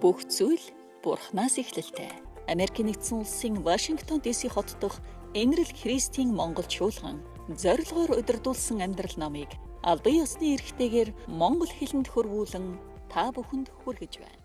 Бүх зүйл Бурханаас эхлэлтэй. Америкийн нэгдсэн улсын Вашингтон ДС хот дахь Энэрл Христийн Монгол чуулган зорилгоор удирдуулсан амьдрал номыг албан ёсны эрхтэйгээр монгол хэлэнд хөрвүүлэн та бүхэнд хүргэж байна.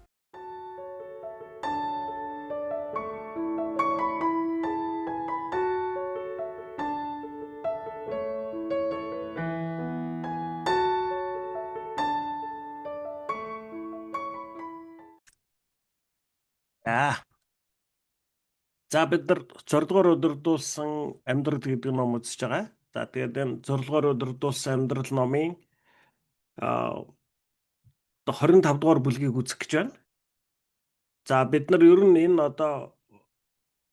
За бид нар зорилгоор удирдуулсан амьдрал гэдэг ном үзэж байгаа. За тэгээд энэ зорилгоор удирдуулсан амьдрал номын 25 дугаар бүлгийг үзэх гэж байна. За бид нар ер нь энэ одоо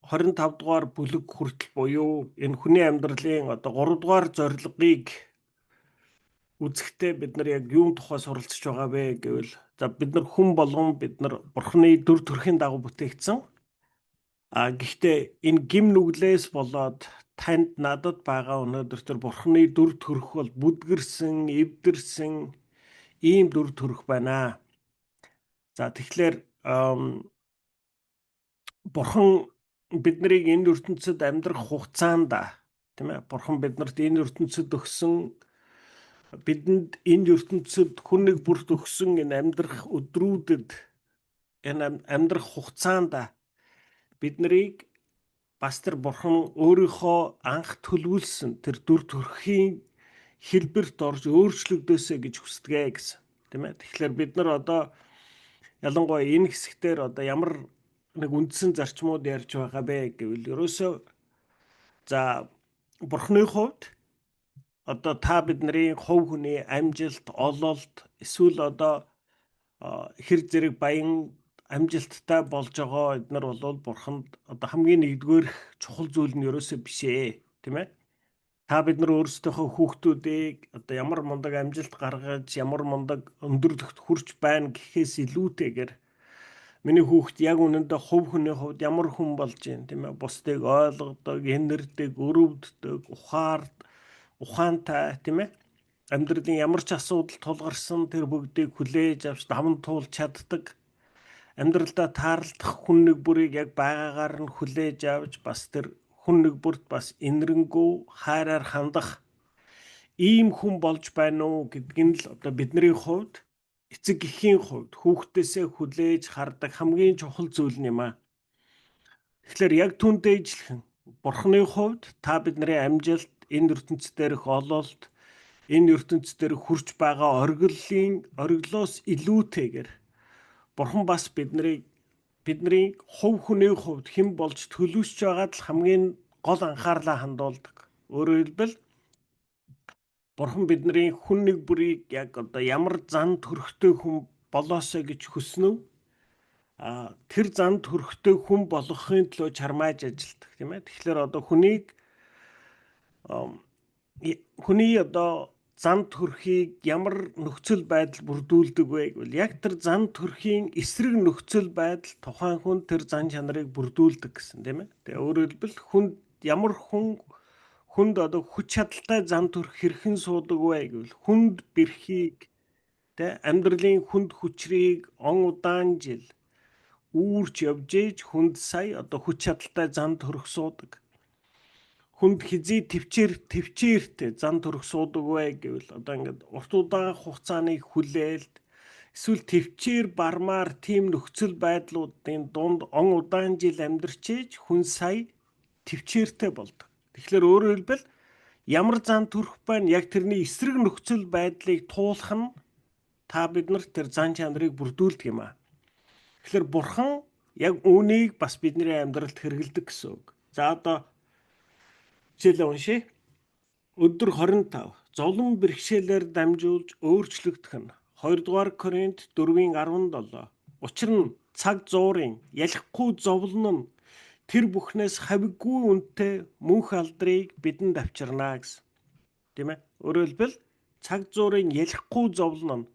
25 дугаар бүлэг хүртэл буюу энэ хүний амьдралын 3 дугаар зорилгыг үзэхдээ бид нар яг юун тухай суралцж байгаа вэ гэвэл за бид нар хүн болгон бид нар Бурхны дүр төрхийн дагуу бүтээгдсэн. Гэхдээ энэ гим нүглээс болоод танд надад байгаа өнөөдөр тэр Бурхны дүр төрх бол бүдгэрсэн, эвдэрсэн ийм дүр төрх байна. За тэгэхээр Бурхан биднийг энэ ертөнцид амьдрах хугацаанд тийм ээ Бурхан биднэрт энэ ертөнцид өгсөн бидэнд энэ ертөнцид хүн нэг бүрт өгсөн энэ амьдрах өдрүүдэд энэ амьдрах хугацаанд биднийг бас тэр Бурхан өөрийнхөө анх төлөвлөсөн тэр дүр төрхийн хэлбэрт орж өөрчлөгдөөсэй гэж хүсдэг гэсэн. Тийм ээ. Тэгэхээр бид нар одоо ялангуяа энэ хэсгээр одоо ямар нэг үндсэн зарчмууд ярьж байгаа бэ гэвэл ерөөсөө за Бурханы хувьд одоо та бидний хувь хүний амжилт, ололт эсвэл одоо хэр зэрэг баян амжилттай болж байгаа эднэр бол Бурханд одоо хамгийн нэгдүгээр чухал зүйл нь ерөөсөө биш ээ, тийм ээ. Та бид нар өөрсдийнхөө хүүхдүүдийг одоо ямар мундаг амжилт гаргаж, ямар мундаг өндөрлөгт хүрч байна гэхээс илүүтэйгээр миний хүүхд яг үнэндээ хувь хүний хувьд ямар хүн болж байна, тийм ээ. Бусдыг ойлгодог, энэрдэг, өрөвддөг, ухаантай, тийм ээ. Амьдралын ямар ч асуудал тулгарсан тэр бүгдийг хүлээж авч даван туулж чаддаг. Амьдралдаа таарлах хүн нэг бүрийг яг байгаагаар нь хүлээж авч бас тэр хүн нэг бүрт бас инэрэнгүү хайраар хандах ийм хүн болж байна уу гэдг нь л одоо бидний хувьд эцэг эхийн хувьд хүүхдээсээ хүлээж хардаг хамгийн чухал зүйл юм аа. Тэгэхээр яг түүнтэй ижилхэн Бурханы хувьд та бидний амжилт, энэ ертөнцийн дээрх ололт, энэ ертөнцийн дээрх хүрч байгаа ориглоос илүүтэйгээр Бурхан бас бидний хувь хүний хувьд хэн болж төлөвшөж байгаад л хамгийн гол анхаарлаа хандуулдаг. Өөрөөр хэлбэл Бурхан бидний хүн нэг бүрийг яг одоо ямар зан төрхтэй хүн болоосоо гэж хүснэ. Тэр зан төрхтэй хүн болгохын төлөө чармааж ажилтдаг, тийм ээ. Тэгэхээр одоо хүний одоо зан төрхийг ямар нөхцөл байдал бүрдүүлдэг вэ гэвэл яг тэр зан төрхийн эсрэг нөхцөл байдал тухайн хүн тэр зан чанарыг бүрдүүлдэг гэсэн, тийм ээ. Тэгээ өөрөөр хэлбэл хүнд одоо хүч чадалтай зан төрх хэрхэн суудаг вэ гэвэл хүнд бэрхийг тэ амьдралын хүнд хүчрийг удаан жил үүрч явж ээж хүнд сая одоо хүч чадалтай зан төрх суудаг. Хүнд хизээ төвчээртэй зан төрх суудаг вэ гэвэл одоо ингээд урт удаан хугацааны хүлээлт эсвэл төвчээр бармаар тийм нөхцөл байдлуудын дунд удаан жил амьдарч ээж хүн сая төвчээртэй болдог. Тэгэхээр өөрөөр хэлбэл ямар зан төрх байна яг тэрний эсрэг нөхцөл байдлыг туулах нь та биднэрт тэр зан чанарыг бүрдүүлдэг юм аа. Тэгэхээр Бурхан яг үүнийг бас бидний амьдралд хэрэгэлдэг гэсэн үг. За одоо жишээлээ уншия. Өдөр 25 зовлон бэрхшээлээр дамжуулж өөрчлөгдөх нь 2 дугаар Коринт 4:17. Учир нь цаг зуурын ялахгүй зовлон нь тэр бүхнээс хавиггүй үнэтэй мөнх алдрыг бидэнд авчирна гэсэн. Тийм ээ. Өөрөөр хэлбэл цаг зуурын ялахгүй зовлон нь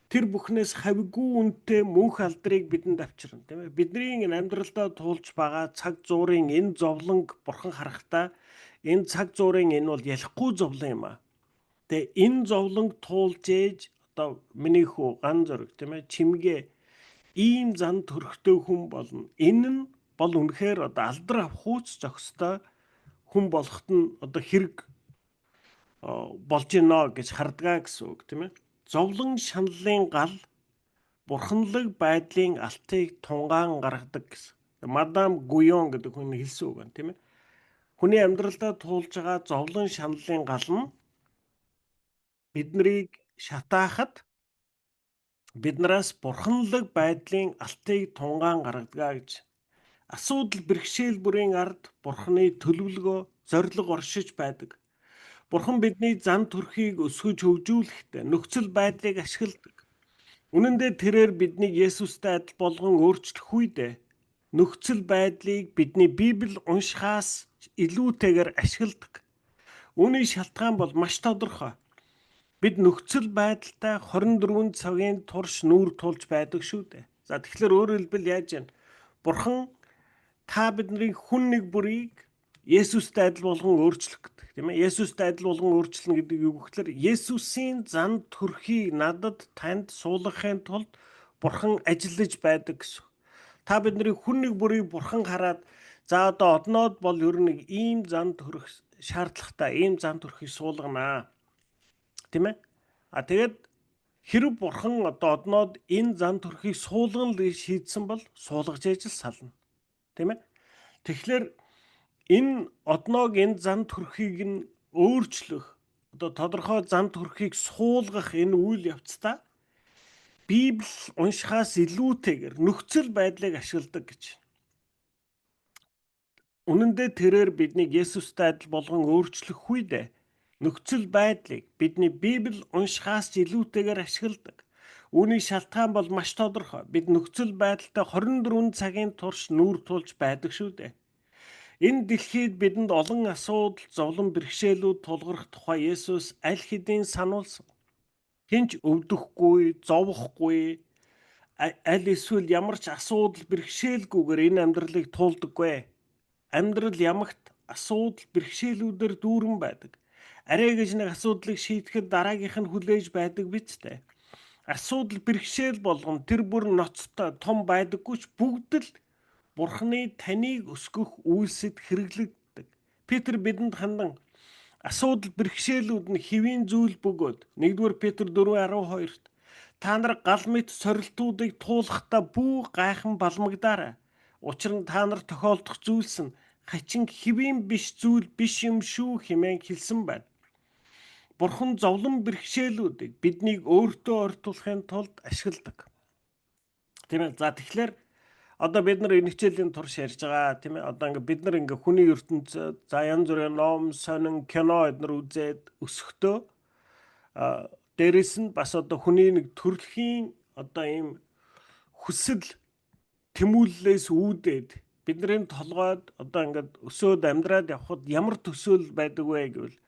тэр бүхнээс хавиггүй үнэтэй мөнх алдрыг бидэнд авчирна, тийм ээ. Бидний энэ амьдралдаа туулж байгаа цаг зуурын энэ зовлонг Бурхан харахтаа энэ цаг зуурын энэ бол ялахгүй зовлон юм аа. Тэгээ энэ зовлонг туулж ээж одоо миний хүү ган зөрөг, тийм ээ, чимгээ ийм зан төрхтэй хүн болно. Энэ нь бол үнэхээр одоо алдар авахуйц зохистой хүн болоход нь одоо хэрэг болж гинэ гэж хардгаа гэсэн үг тийм ээ. Зовлон шаналлын гал бурханлаг байдлын алтыг тунгаан гаргадаг гэсэн. Мадам Гуйон гэдэг хүн хэлсэн үг байна тийм ээ. Хүний амьдралдаа туулж байгаа зовлон шаналлын гал нь биднийг шатаахад биднээс бурханлаг байдлын алтыг тунгаан гаргадаг гэж. Асуудал бэрхшээл бүрийн ард бурханы төлөвлөгөө зориг оршиж байдаг. Бурхан бидний зан төрхийг өсгөж хөгжүүлэхдээ нөхцөл байдлыг ашигладаг. Үнэн дээр тэрээр биднийг Есүстэй адил болгон өөрчлөх үедээ нөхцөл байдлыг бидний Библи уншихаас илүүтэйгээр ашигладаг. Үүний шалтгаан бол маш тодорхой. Бид нөхцөл байдалтай 24 цагийн турш нүүр тулж байдаг шүү дээ. За тэгэхээр өөрөөр хэлбэл яаж яана? Бурхан та бидний хүн нэг бүрийг Есүстэй адил болгон өөрчлөх гэдэг тийм ээ. Есүстэй адил болгон өөрчлөн гэдэг юу гэхээр Есүсийн зан төрхийг надад танд суулгахын тулд Бурхан ажиллаж байдаг гэсэн. Та бидний хүн нэг бүрийг Бурхан хараад за одоо одноод бол ер нь ийм зан төрх шаардлагатай, ийм зан төрхийг суулганаа. Тийм ээ. Тэгээд хэрэг Бурхан одоо одноод энэ зан төрхийг суулгана гэж шийдсэн бол суулгаж ижил сална. Тийм ээ. Тэгэхээр энэ одноог энэ зан төрхийг нь өөрчлөх одоо тодорхой зан төрхийг суулгах энэ үйл явцдаа Библи уншихаас илүүтэйгээр нөхцөл байдлыг ашигладаг гэж. Үнэн дээр тэрээр биднийг Есүстэй адил болгон өөрчлөх үедээ нөхцөл байдлыг бидний Библи уншихаас илүүтэйгээр ашигладаг. Үүний шалтгаан бол маш тодорхой. Бид нөхцөл байдалтай 24 цагийн турш нүүр тулж байдаг шүү дээ. Энэ дэлхийд бидэнд олон асуудал, зовлон бэрхшээлүүд тулгарх тухай Есүс аль хэдийн сануулсан. Хинч өвдөхгүй, зовохгүй, аль эсвэл ямар ч асуудал бэрхшээлгүйгээр энэ амьдралыг туулдаггүй. Амьдрал ямагт асуудал бэрхшээлүүдээр дүүрэн байдаг. Арай гэж нэг асуудлыг шийдэхэд дараагийнх нь хүлээж байдаг биз дээ. Асуудал бэрхшээл болгон тэр бүр ноцтой том байдаггүй ч бүгд л Бурханы таныг өсгөх үйлсэд хэрэглэгддэг. Петр бидэнд хандан асуудал бэрхшээлүүд нь хэвийн зүйл бөгөөд 1-р Петр 4:12-т та нар гал мэт сорилтуудыг туулахдаа бүү гайхан балмагдаарай. Учир нь та нар тохиолдох зүйлс нь хачин хэвийн биш зүйл биш юм шүү хэмээн хэлсэн байна. Бурхан зовлон бэрхшээлүүдийг биднийг өөртөө ортуулахын тулд ашигладаг. Тийм ээ. За тэгэхээр одоо бид нар энэ хичээлийн турш ярьж байгаа тийм ээ. Одоо ингээд бид нар ингээд хүний ертөнцид за янз бүрийн ном, сонин, кино эднэр үзээд өсөхдөө дээрэс нь бас одоо хүний нэг төрөлхийн одоо ийм хүсэл тэмүүллээс үүдээд бидний толгойд одоо ингээд өсөөд амьдраад явхад ямар төсөөл байдаг вэ гэвэл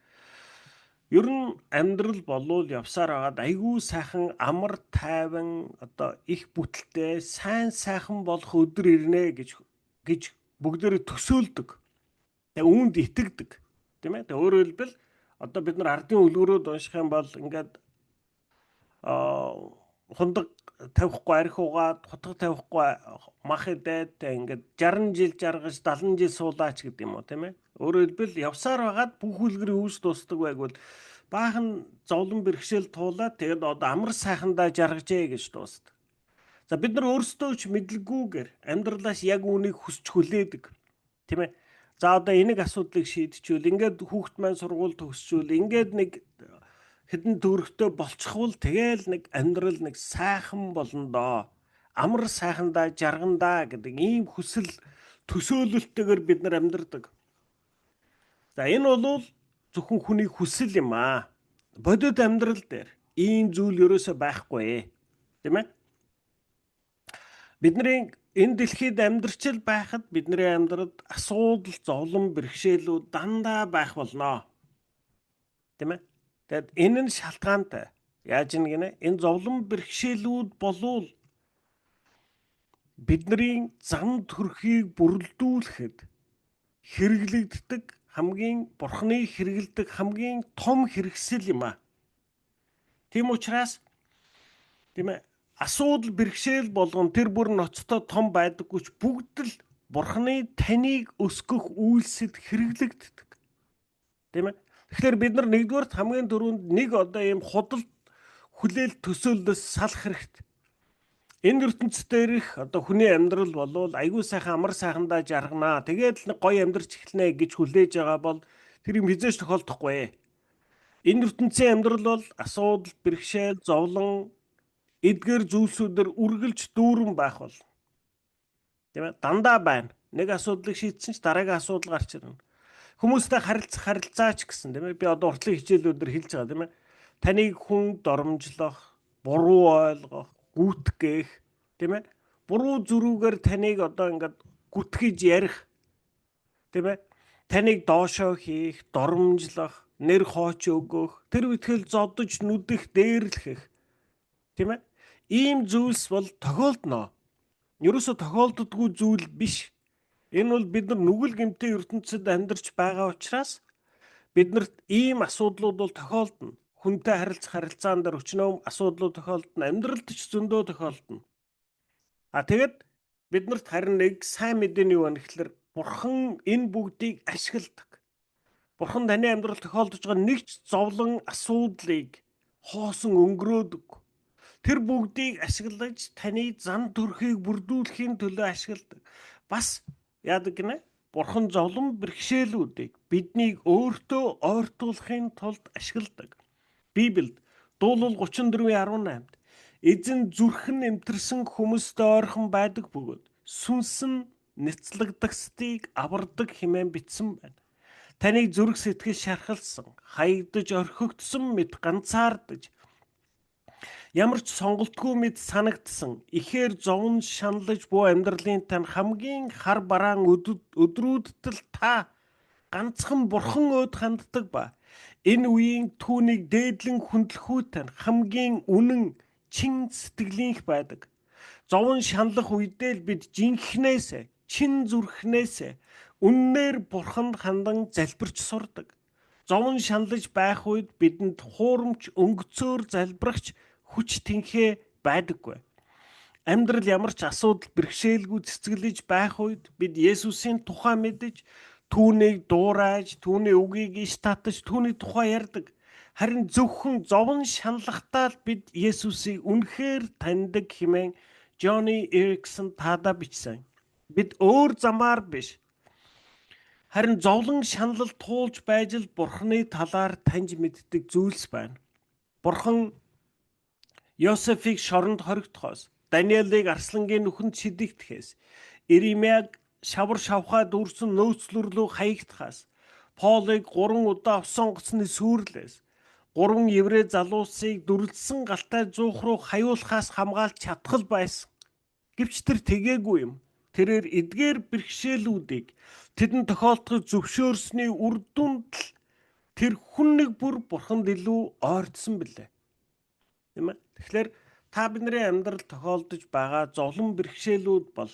ер нь амьдрал болвол явсаар хагаад айгүй сайхан амар тайван одоо их бүтэлтэй сайн сайхан болох өдөр ирнэ гэж бүгдээрээ төсөөлдөг. Тэгээ үүнд итгэдэг. Тийм ээ. Тэгээ өөрөөр хэлбэл одоо бид нар ардын үлгэрүүд унших юм бол ингээд хундаг тавихгүй арх угаад хутга тавихгүй мах идээд ингээд 60 жил жаргаж 70 жил суулаач гэдэг юм уу тийм ээ. Өөрөөр хэлбэл явсаар хагаад бүх үлгэрийн үүс дуустдаг байгвал баахан зовлон бэрхшээл туулаад тэгээд одоо амар сайхандаа жаргажээ гэж дуустдаг. За бид нар өөрсдөө ч мэдлэггүйгээр амьдралаас яг үүнийг хүсч хүлээдэг. Тийм ээ. За одоо энийг асуудлыг шийдчихвэл ингээд хүүхэд маань сургууль төгсчүүл ингээд нэг хэдэн төгрөгтэй болчихвол тэгээл нэг амьдрал нэг сайхан болно доо. Амар сайхандаа жаргандаа гэдэг ийм хүсэл төсөөлөлтөөр бид нар амьдардаг. За энэ бол зөвхөн хүний хүсэл юм аа. Бодит амьдрал дээр ийм зүйл ерөөсөө байхгүй. Тийм ээ? Бидний энэ дэлхийд амьдрчил байхад бидний амьдралд асуудал, зовлон, бэрхшээлүүд дандаа байх болно. Тийм ээ? Тэгэд энэ нь шалтгаантай. Яаж юм гинэ? Энэ зовлон бэрхшээлүүд болвол бидний зан төрхийг бүрэлдүүлэхэд хэрэглэгддэг хамгийн Бурханы хэрэгэлдэг хамгийн том хэрэгсэл юм аа. Тийм учраас тийм ээ асуудал бэрхшээл болгон тэр бүр ноцтой том байдаггүй ч бүгд л Бурхны таныг өсгөх үйлсэд хэрэглэгддэг. Тийм ээ. Тэгэхээр бид нар нэгдүгээрт хамгийн түрүүнд нэг одоо ийм худал хүлээл төсөөллөөс салах хэрэгтэй. Энэ ертөнцийн дээрх одоо хүний амьдрал болвол айгүй сайхан амар сайхандаа жарганаа. Тэгээд л гоё амьдарч эхэлнэ гэж хүлээж байгаа бол тэр юм хизээж тохиолдохгүй. Энэ ертөнцийн амьдрал бол асуудал, бэрхшээл, зовлон, эдгээр зүйлсүүдээр үргэлж дүүрэн байх бол. Тийм ээ, дандаа байна. Нэг асуудлыг шийдсэн ч дараагийн асуудал гарч ирнэ. Хүмүүстэй харилцаач гэсэн тийм ээ. Би одоо уртлын хичээлүүдээр хэлж байгаа тийм ээ. Таныг хүн доромжлох, буруу ойлгох, гүтгэх тийм ээ. Буруу зөрүүгээр таныг одоо ингээд гүтгэж ярих тийм ээ. Таныг доошоо хийх, доромжлох, нэр хооч өгөх, тэр үтгэл зодож нүдэх, дээрлэх тийм ээ. Ийм зүйлс бол тохиолдно. Ерөөсө тохиолддоггүй зүйл биш. Энэ бол бид нар нүгэл гэмтэн ертөнцид амьдарч байгаа учраас биднэрт ийм асуудлууд бол тохиолдно. Хүнтэй харилцаан дээр өчнөө асуудлууд тохиолдно. Амьдралд ч зөндөө тохиолдно. Тэгэд биднэрт харин нэг сайн мэдээний юу вэ гэхээр Бурхан энэ бүгдийг ашигладаг. Бурхан таны амьдралд тохиолдож байгаа нэг ч зовлон асуудлыг хоосон өнгөрөөдөг. Тэр бүгдийг ашиглаж таны зан төрхийг бүрдүүлэхийн төлөө ашигладаг. Бас яадаг гинэ? Бурхан зовлон бэрхшээлүүдийг биднийг өөртөө ойртуулахын тулд ашигладаг. Библиэд Дуулал 34:18-д эзэн зүрхэн эмтэрсэн хүмүүстэй ойрхон байдаг бөгөөд сүнсэн нэцлэгдсдгийг авардаг хэмээн бичсэн байна. Таныг зүрх сэтгэл шархалсан, хаягдж орхигдсон мэт ганцаардаж, ямар ч сонголтгүй мэд санагдсан, ихээр зовн шаналж буй амьдралын тань хамгийн хар бараан өдрүүдэд л та ганцхан Бурхан өөд ханддаг ба энэ үеийн түүнийг дээдлэн хүндлэхүй тань хамгийн үнэн чин сэтгэлийнх байдаг. Зовн шаналх үедээ л бид жинхнээсээ, чин зүрхнээсээ үннээр Бурханд хандан залбирч сурдаг. Зовн шаналж байх үед бидэнд хуурамч өнгөцөөр залбирахч хүч тэнхээ байдаггүй. Амьдрал ямар ч асуудал бэрхшээлгүй цэцгэлж байх үед бид Есүсийн тухай мэдэж, түүнийг дуурайж, түүний үгийг иш татаж, түүний тухай ярьдаг. Харин зөвхөн зовн шаналхтаа л бид Есүсийг үнэхээр таньдаг хэмээн Johnny Erickson таадаа бичсэн. Бид өөр замаар биш. Харин зовлон шаналл туулж байж л Бурханы талаар таньж мэддэг зүйлс байна. Бурхан Йосефийг шоронд хоригдохоос, Даниэлийг арслангийн нүхэнд шидэгдэхээс, Иремяг шавар шавхаа дүүрсэн нөөцлөрлөө хаягдахаас, Полыг 3 удаа усонгоцны сүрлээс, 3 еврей залуусыг дүрлсэн галтай зуух руу хаюулахаас хамгаалж чадхал байсан. Гэвч тэр тэгээгүй юм. Тэрээр эдгээр бэрхшээлүүдийг тэдэнд тохиолдохыг зөвшөөрсний үр дүнд л тэр хүн нэг бүр Бурханд илүү ойртсон билээ. Тийм ээ. Тэгэхээр та бидний амьдралд тохиолдож байгаа зовлон бэрхшээлүүд бол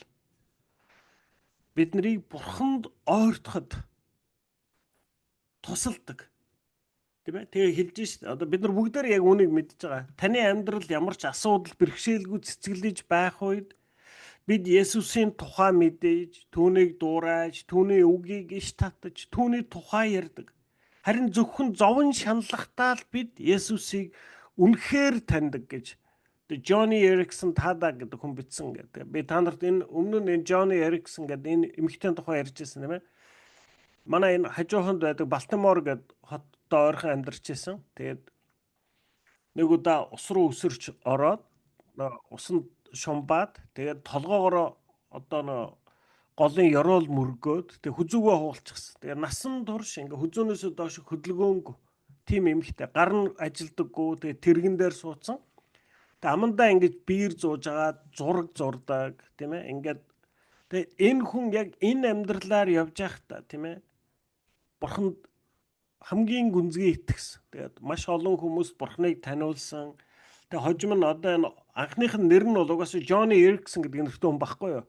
биднийг Бурханд ойртоход тусалдаг. Тийм ээ. Тэгээ хэлж шít. Одоо бид нар бүгдээр яг үнийг мэдж байгаа. Таны амьдрал ямар ч асуудал бэрхшээлгүй цэцгэлж байх үед бид Есүсийн тухай мэдээж, түүнийг дуурайж, түүний үгийг иш татаж, түүний тухай ярьдаг. Харин зөвхөн зовн шаналхтаа л бид Есүсийг үнэхээр таньдаг гэж Johnny Erickson таадаа гэдэг хүн бичсэн гэдэг. Би та нарт энэ өмнө нь Johnny Erickson гэдэг энэ эмэгтэйн тухай ярьж байсан тийм ээ. Манай энэ хажууханд байдаг Балтимор гэдэг хотод ойрхон амьдарч байсан. Тэгээд нэг удаа ус руу өсөрч ороод усанд шумбаад тэгээд толгоогоор одоо голын ёроол мөргөөд тэг хүзүүгөө хуулчихсан. Тэгээд насан турш ингээ хүзүүнөөсөө доош хөдөлгөөнгүй тим эмхтэй гар нь ажилдаггүй тэгээд тэрэгэн дээр суудсан. Тэг амандаа ингэж биер зууж агаад зураг зурдаг тийм ээ. Ингээд тэгээд энэ хүн яг энэ амьдралаар явж байхдаа тийм ээ. Бурханд хамгийн гүнзгий итгэсэн. Тэгээд маш олон хүмүүс Бурханыг таниулсан. Тэгээ хожим нь одоо энэ анхных нь нэр нь бол угаасаа Johnny Erickson гэдэг нэртэй хүн байхгүй юу.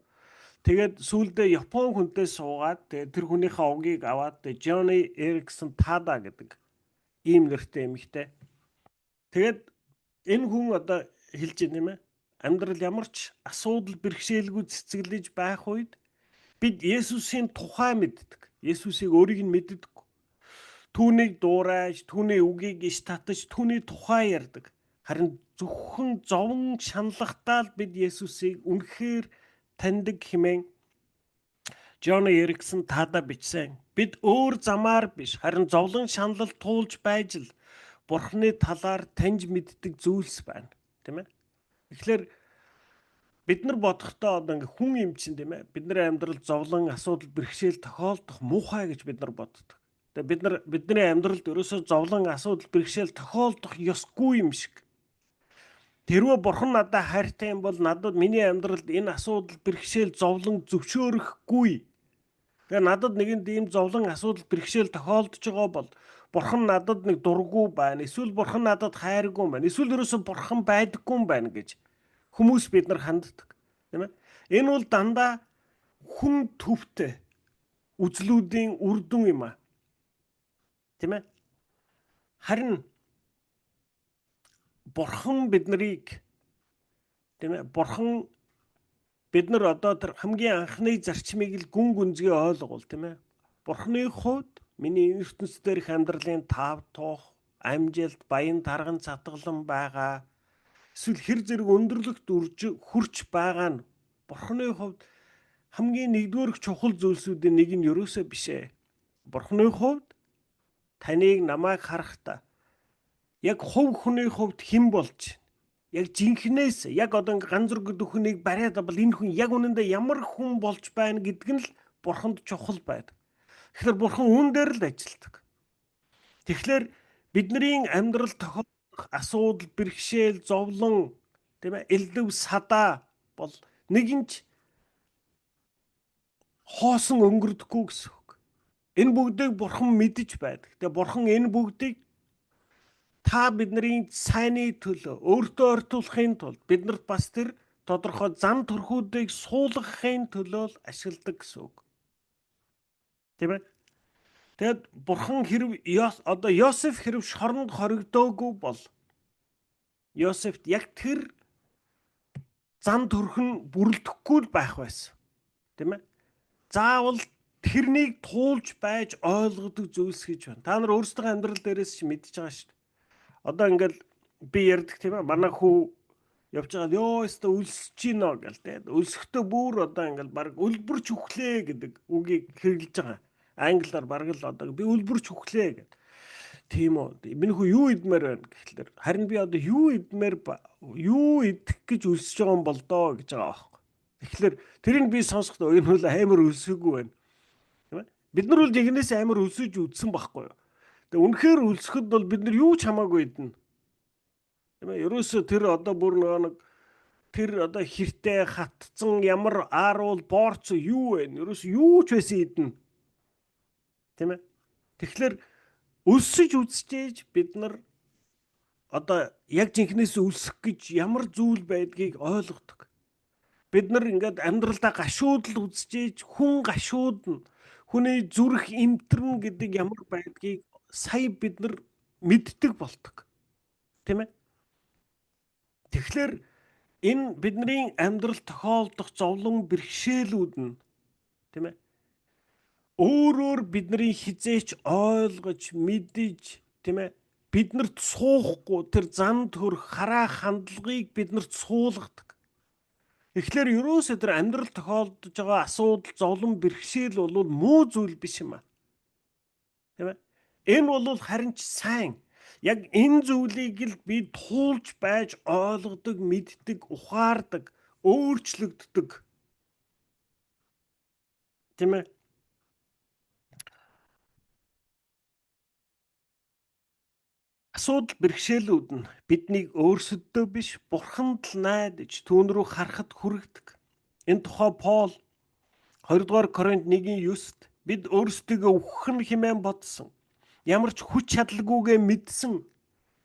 Тэгээд сүүлдээ Япон хүнтэй суугаад тэр хүнийхээ угийг аваад Johnny Erickson таадаа гэдэг ийм нэртэй эмэгтэй. Тэгээд энэ хүн одоо хэлж байна юм ээ. амьдрал ямар ч асуудал бэрхшээлгүй цэцгэлж байх үед бид Есүсийн тухай мэддэг. Есүсийг өөрийг нь мэддэг. Түүнийг дуурайж, түүний үгийг иш татаж, түүний тухай ярьдаг. Харин зөвхөн зовн шаналгатаа л бид Есүсийг үнэхээр таньдаг хэмээн Джон Эриксон таада бичсэн. Бид өөр замаар биш, харин зовлон шаналл туулж байж л Бурхны талаар таньж мэддэг зүйлс байна. Тийм ээ? Тэгэхээр бид нар бодохдоо одоо ингээ хүн юм чинь тийм ээ. Бидний амьдрал зовлон, асуудал, бэрхшээл тохиолдох муухай гэж бид нар боддог. Тэгээ бидний амьдралд ерөөсөө зовлон, асуудал, бэрхшээл тохиолдох ёсгүй юм шиг. Тэрвээ Бурхан надад хайртай юм бол надад миний амьдралд энэ асуудал, бэрхшээл, зовлон зөвшөөрөхгүй. Тэгээ надад нэгэн ийм зовлон, асуудал, бэрхшээл тохиолдож байгаа бол Бурхан надад нэг дургүй байна. Эсвэл Бурхан надад хайргүй байна. Эсвэл ерөөсөө Бурхан байдаггүй юм байна гэж хүмүүс бид нар ханддаг. Тийм ээ? Энэ бол дандаа хүн төвтэй үзлүүдийн үр дүн юм аа. Тийм ээ? Харин Бурхан биднийг тийм ээ? Бурхан бид нар одоо тэр хамгийн анхны зарчмыг л гүн гүнзгий ойлгуул тийм ээ? Бурханы хувьд миний ертөнцийн дээрх амьдралын тав тух, амжилт, баян тарган цатгалан байгаа. Эсвэл хэр зэрэг өндөрлөгт хүрч байгаа нь Бурханы хувьд хамгийн нэгдүгээр чухал зүйлсүүдийн нэг нь ерөөсөө биш ээ. Бурханы хувьд таныг намайг харахтаа яг хувь хүний хувьд хэн болж яг жинхнээс яг одоо ганц зураг дөхөнийг бариад бол энэ хүн яг үнэндээ ямар хүн болж байна гэдг нь л Бурханд чухал байдаг. Тэгэхээр Бурхан үүн дээр л ажилладаг. Тэгэхээр бидний амьдрал тохиолдох асуудал, бэрхшээл, зовлон, тийм ээ, элдв садаа бол нэгэнч хоосон өнгөрдөхгүй гэсэн үг. Энэ бүгдийг Бурхан мэдэж байдаг. Тэгээ Бурхан энэ бүгдийг та бидний сайнны төлөө өөртөө ортуулахын тулд биднэрт бас тэр тодорхой зам төрхүүдийг суулгахын төлөө ашигладаг гэсэн үг. Тийм ээ. Тэгэд Бурхан хэрв одоо Йосеф хэрв шоронд хоригдоогүй бол Йосефт яг тэр зам төрх нь бүрлдэхгүй байх байсан. Тийм ээ. Заавал тэрнийг туулж байж ойлгодог зүйлс гэж байна. Та нар өөрсдөө амьдрал дээрээс ч мэдж байгаа шүү дээ. Одоо ингээл би ярьдаг тийм ээ. Манай хүү явж байгаа ёо өстө өлсөж гинэ гэл тийм. Өлсөхдөө бүр одоо ингээл баг өлбөрч үхлээ гэдэг үгийг хэрэглэж байгаа. Англиар бараг л одоо би өлбөрч үхлээ гэдэг. Тийм үү. Миний хүү юу идмээр байна гэхлээр харин би одоо юу идэх гэж өлсөж байгаа юм бол доо гэж байгаа аахгүй. Тэгэхээр тэрийг би сонсохдоо энэ хөл амар өлсөхгүй байна. Тийм ээ. Бид нар бол жигнээс амар өлсөж үдсэн байхгүй юу. Тэгээ үнэхээр өлсөхөд бол бид нар юу ч хамаагүй идэнэ. Тийм ээ. Ерөөсөө тэр одоо бүр нэг тэр одоо хэртэй хатцсан ямар ааруул боорц юу вэ? Ерөөсөө юу ч байсан идэнэ. Тийм ээ. Тэгэхээр өлсөж үзчихээж бид нар одоо яг жинхнээс өлсөх гэж ямар зүйл байдгийг ойлгодог. Бид нар ингээд амьдралдаа гашуудл үзчихээж хүн гашуудна. Хүний зүрх эмтэрнэ гэдэг ямар байдгийг сая бид нар мэддэг болдог. Тийм ээ. Тэгэхээр энэ бидний амьдрал тохиолдох зовлон бэрхшээлүүд нь тийм ээ. Өөрөөр бидний хизээч ойлгож, мэдэж, тийм ээ, биднэрт суухгүй тэр зам төрх хараа хандлагыг биднэрт суулгадаг. Тэгэхээр ерөөсөө тэр амьдрал тохиолдож байгаа асуудал, зовлон, бэрхшээл бол муу зүйл биш юм аа. Тийм ээ. Энэ бол харин ч сайн. Яг энэ зүйлийг л би туулж байж ойлгодог, мэддэг, ухаардаг, өөрчлөгддөг. Тийм ээ. Асуудал бэрхшээлүүд нь биднийг өөрсөддөө биш Бурханд л найдаж түүн рүү харахад хүргэдэг. Энэ тухай Паул 2-р Коринт 1:9-т бид өөрсдийгөө үхэх нь хэмээн бодсон. Ямар ч хүч чадалгүйгээ мэдсэн.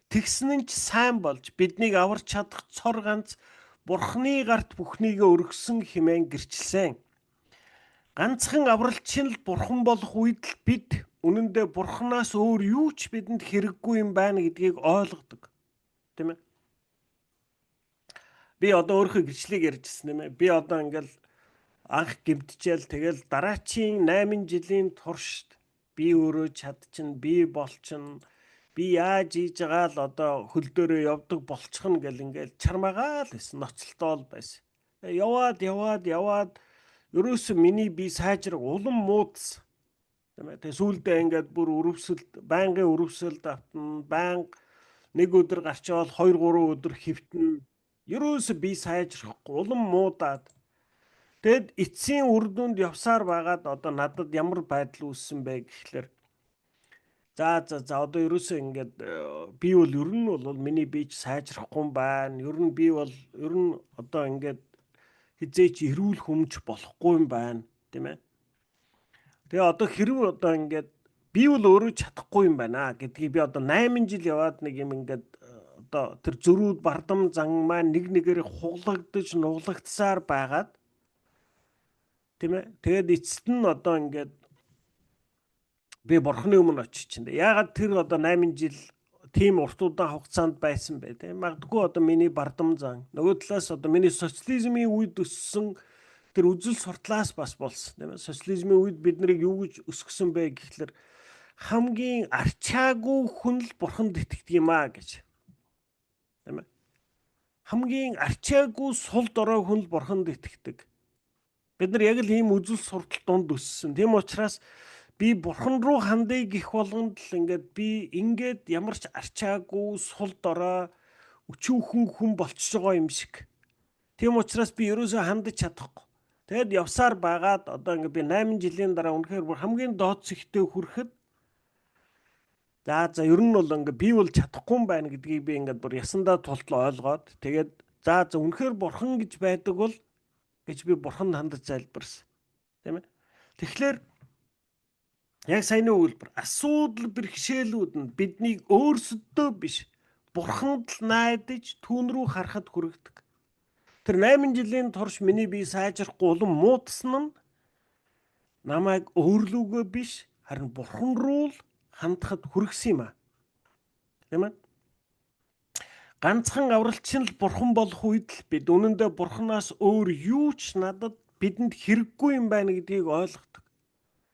Тэгсэн нь ч сайн болж биднийг аварч чадах цор ганц Бурханы гарт бүхнийгээ өргөсөн хэмээн гэрчилсэн. Ганцхан авралчин л Бурхан болох үед л бид үнэн дээр Бурханаас өөр юу ч бидэнд хэрэггүй юм байна гэдгийг ойлгодог. Тийм ээ. Би одоо өөрийнхөө гэрчлийг ярьжсэн юм ээ. Би одоо ингээл анх гимтчээл тэгэл дараачийн 8 жилийн турш би өөрөө чадчихна, би болчихно. Би яаж хийж байгаа л одоо хөл дөрөө явдаг болчихно гэл ингээл чармаагаал байсан. Ноцолтоол байсан. Яваад ерөөсөө миний би сайжраг улам муудсан. Тэгээ сүүлдээ ингээд бүр байнгын өрөвсөлд автна, байнга нэг өдөр гарчвал 2-3 өдөр хэвтэн. Ерөөсөө би сайжрахгүй, улам муудаад. Тэгэд эцсийн үр дүнд явсаар байгаад одоо надад ямар байдал үүссэн бэ гэхлээр за одоо ерөөсөө ингээд би бол ер нь бол миний бие сайжрахгүй юм байна. Ер нь би бол одоо ингээд хизээч эрүүл хүмж болохгүй юм байна, тийм ээ. Тэгээ одоо хэрв одоо ингээд би бол өөрөө чадахгүй юм байна гэдгийг би одоо 8 жил яваад нэг юм ингээд одоо тэр зөрүүд бардам зан маань нэг нэгээр хуглагдаж нуглагдсаар байгаад, тийм ээ. Тэгээд эцэст нь одоо ингээд би бурхны өмнө очиж чинь. Яагаад тэр одоо 8 жил тийм урт удаан хугацаанд байсан бэ? Тийм магадгүй одоо миний бардам зан. Нөгөө талаас одоо миний социализмын үед өссөн тэр үзэл суртлаас бас болсон. Тийм ээ. Социализмын үед бид нарыг юу гэж өсгсөн бэ гэхлээр хамгийн арчаагүй хүн л бурханд итгэдэг юм аа гэж. Тийм ээ. Хамгийн арчаагүй сул дорой хүн л бурханд итгэдэг. Бид нар яг л ийм үзэл суртал донд өссөн. Тийм учраас би бурхан руу хандъя гэх болгонд л ингээд ямар ч арчаагүй сул дорой өчүүхэн хүн болчихж байгаа юм шиг. Тийм учраас би ерөөсөө хандаж чадахгүй. Тэгэд явсаар байгаад одоо ингээд би 8 жилийн дараа үнэхээр бүр хамгийн доод зэгтээ хүрэхэд за ер нь бол ингээд би бол чадахгүй юм байна гэдгийг би ингээд бүр ясандаа тултал ойлгоод тэгээд за үнэхээр бурхан гэж байдаг бол гэж би бурханд хандаж залбирсан. Тийм ээ. Тэгэхээр яг саяны үйлбэр асуудал бэрхшээлүүд нь биднийг өөрсөдөө биш бурханд л найдаж түүн рүү харахад хүргэдэг. Тэр 8 жилийн турш миний бие сайжрахгүй улам муудсан нь намайг өөрлөгөө биш харин бурхан руу л хандахад хүргэсэн юм аа. Тийм ээ. Ганцхан авралчин л бурхан болох үед л бид үнэндээ бурханаас өөр юу ч надад бидэнд хэрэггүй юм байна гэдгийг ойлгодог.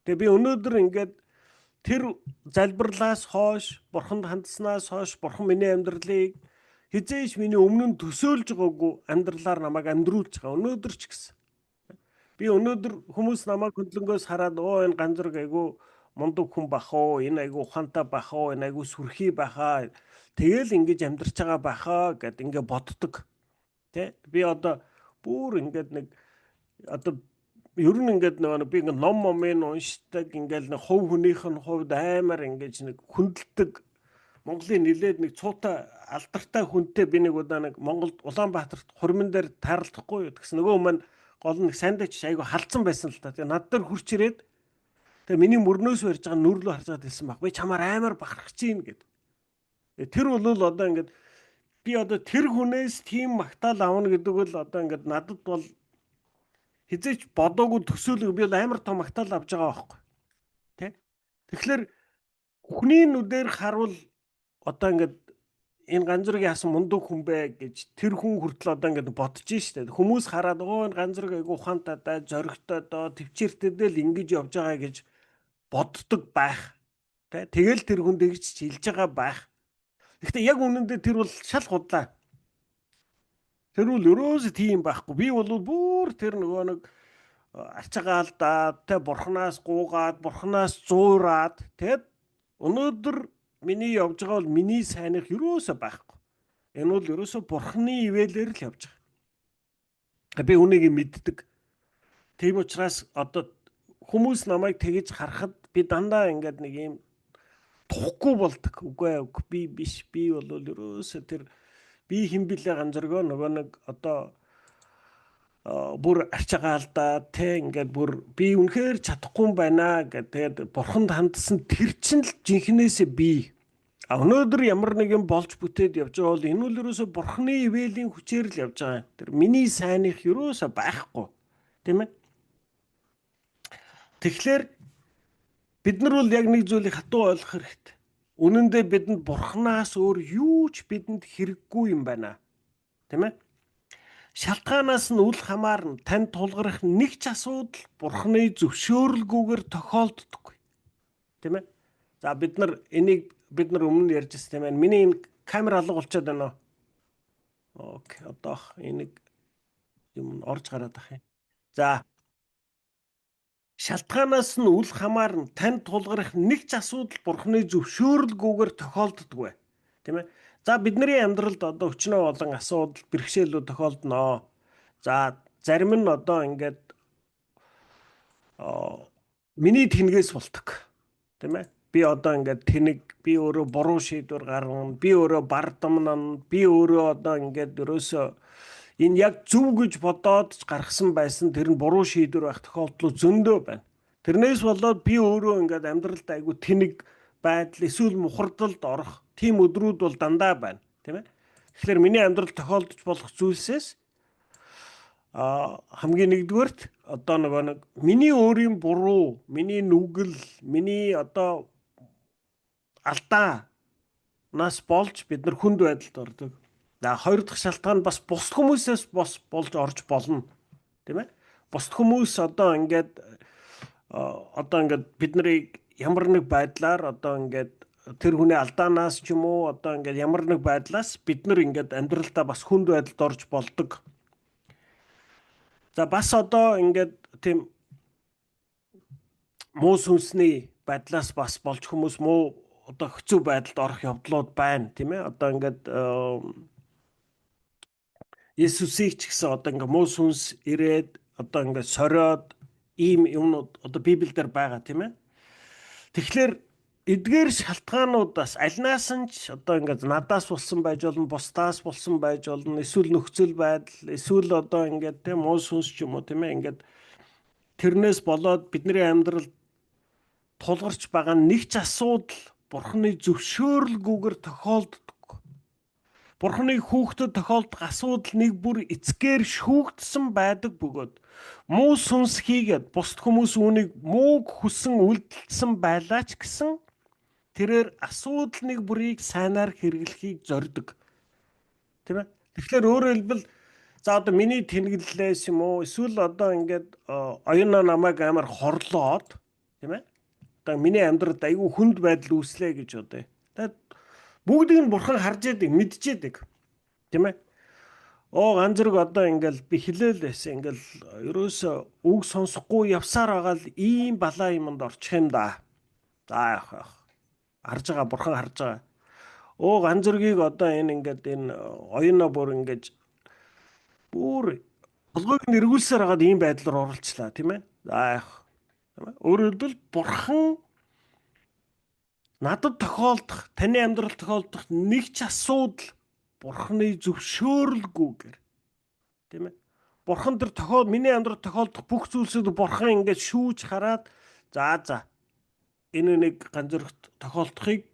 Тэгээ би өнөөдөр ингээд тэр залбирлаас хойш, бурханд хандснаас хойш бурхан миний амьдралыг хизээш миний өмнө нь төсөөлж байгаагүй амьдралаар намайг амьдруулж байгаа. Өнөөдөр ч гэсэн. Би өнөөдөр хүмүүс намайг хөндлөнгөөс хараад энэ ганцраг айгу мундаг хүн бах уу, энэ айгу ухаантай бах уу, энэ айгу сүрхий бахаа. Тэгэл ингэж амьдарч байгаа бахаа гэд ингэ боддог. Тэ? Би одоо бүр ингээд нэг одоо ер нь ингээд нэг би ингээд ном уншдаг ингээд нэг хувь хүнийх нь хувьд амар ингэж нэг хүндэлдэг Монголын нилээд нэг цуутай алдартай хүнтэй би нэг удаа нэг Монголд Улаанбаатарт хурман дээр таарлахгүй юу гэсэн нөгөө маань гол нэг сандаач айгу халдсан байсан л та. Тэгээ над дээр хурч ирээд тэгээ миний мөрнөөс барьж байгаа нүрлөө харж байгаа хэлсэн баг. Би чамаар амар бахархаж чинь гэд. Тэр бол одоо ингээд би одоо тэр хүнээс тийм магтаал авна гэдэг бол одоо ингээд надад бол хизээч бодоогүй төсөөлөг би бол амар том магтаал авч байгаа байхгүй. Тэ? Тэгэхээр хүний нүдээр харвал одоо ингээд энэ ганцрыг яасан мундаг хүн бэ гэж тэр хүн хүртэл одоо ингээд бодож штэ. Хүмүүс хараад энэ ганцрыг айгу ухаантай даа, зоригтой доо, төвчээртэйдээ л ингэж явж байгаа гэж боддог байх. Тэ? Тэгэл тэр хүн тэгж хэлж байгаа байх. Гэхдээ яг үнэндээ тэр бол шал худлаа. Тэр бол өрөөс тийм байхгүй. Би бол бүр тэр нөгөө нэг арчаагаалдаа, тэ бурхнаас гуугаад, бурхнаас зуураад, тэгэд өнөөдөр миний явж байгаа бол миний сайнх ерөөсөө байхгүй. Энэ бол ерөөсөө бурхны ивэлээр л явж байгаа. Би үнийг мэддэг. Тийм учраас одоо хүмүүс намайг тэгж харахад би дандаа ингээд нэг юм тухгүй болдог. Үгүй би биш. Би бол ерөөсөө тэр би хэн билээ ганцргоо нөгөө нэг одоо бүр арчаагаалдаа тэ ингээд бүр би үнэхээр чадахгүй юм байна гэдэг бурханд хандсан тэр чинь л жинхнээсээ би. Өнөөдөр ямар нэгэн болж бүтээд явж байгаа бол энэ бол ерөөсөө бурхны ивэлийн хүчээр л явж байгаа. Тэр миний сайнх ерөөсөө байхгүй. Тийм ээ. Тэгэхээр бид нар бол яг нэг зүйлийг хатуу ойлгох хэрэгтэй. Үнэн дээр бидэнд бурхнаас өөр юу ч бидэнд хэрэггүй юм байна. Тийм ээ. Шалтгаанаас нь үл хамаарна танд тулгарх нэг ч асуудал Бурхны зөвшөөрөлгүйгээр тохиолддоггүй. Тийм ээ? За бид нар өмнө ярьжсэн тийм ээ. Миний энэ камер алга болчиход байна уу? Окей, одоо энийг юм орж гараад ах юм. За шалтгаанаас нь үл хамаарна танд тулгарх нэг ч асуудал Бурхны зөвшөөрөлгүйгээр тохиолддоггүй. Тийм ээ? За бидний амьдралд одоо өчнөө болон асуудал бэрхшээлүүд тохиолдно. За зарим нь одоо ингээд миний тэнгээс болдог. Тийм ээ? Би одоо ингээд би өөрөө буруу шийдвэр гаргана, би өөрөө бардамнана, би өөрөө одоо ингээд ерөөсөө энэ яг зөв гэж бодоод гаргасан байсан тэр нь буруу шийдвэр байх тохиолдол зөндөө байна. Тэрнээс болоод би өөрөө ингээд амьдралд айгүй тэнэг байдал эсвэл мухардалд орох тийм өдрүүд бол дандаа байна, тийм ээ. Тэгэхээр миний амьдралд тохиолдож болох зүйлсээс хамгийн нэгдүгээрт одоо нэг миний өөрийн буруу, миний нүгэл, миний одоо алдаанаас болж бид нар хүнд байдалд ордог. За хоёр дахь шалтгаан бас бусд хүмүүсээс болж орж болно, тийм ээ. Бусд хүмүүс одоо ингээд бид нарыг ямар нэг байдлаар одоо ингээд тэр хүний алдаанаас ч юм уу одоо ингээд ямар нэг байдлаас бид нар ингээд амьдралдаа бас хүнд байдалд орж болдог. За бас одоо ингээд тийм муу сүнсний байдлаас бас болж хүмүүс муу одоо хэцүү байдалд орох явдлууд байна, тийм ээ. Одоо ингээд Есүсийг ч гэсэн одоо ингээд муу сүнс ирээд одоо ингээд сориод ийм юмнууд одоо Библиэлд байгаа, тийм ээ. Тэгэхээр эдгээр шалтгаануудаас альнаас нь ч одоо ингээд надаас болсон байж болно, бусдаас болсон байж болно, эсвэл нөхцөл байдал, эсвэл одоо ингээд тийм муу сүнс ч юм уу, тийм ээ. Ингээд тэрнээс болоод бидний амьдралд тулгарч байгаа нэг ч асуудал Бурхны зөвшөөрөлгүйгээр тохиолддог. Бурхны хүүхдэд тохиолдох асуудал нэг бүр эцгээр шүүгдсэн байдаг бөгөөд муу сүнс хийгээд бусд хүмүүс үүнийг мууг хүсэн үлдэлсэн байлаа ч гэсэн тэрээр асуудал нэг бүрийг сайнаар хэрэглэхийг зорддог. Тийм ээ? Тэгэхээр өөрөөр хэлбэл за одоо миний тэнэглэлээс юм уу эсвэл одоо ингээд оюунаа намайг амар хорлоод, тийм ээ? Одоо миний амьдралд айгүй хүнд байдал үүслээ гэж одоо. Тэгээд бүгдийг нь Бурхан харж яадаг, мэдж яадаг. Тийм ээ? Ганц зэрэг одоо ингээл би хэлээл байсан ингээл ерөөсөө үг сонсохгүй явсаар байгаа л ийм балаа юмд орчих юм да. За яах. Харж байгаа, Бурхан харж байгаа. Ганц зэргийг одоо ингээд энэ оюунаа бүр ингэж бүр толгойг нэргүүлсээр хагаад ийм байдлаар оролцлаа, тийм ээ? За яах. Өөрөөр хэлбэл Бурхан надад тохиолдох, таны амьдралд тохиолдох нэг ч асуудал Бурханы зөвшөөрөлгүйгээр, тийм ээ? Бурхан миний амьдралд тохиолдох бүх зүйлсүүд Бурхан ингээд шүүж хараад за энэ нэг ганц зэрэгт тохиолдохыг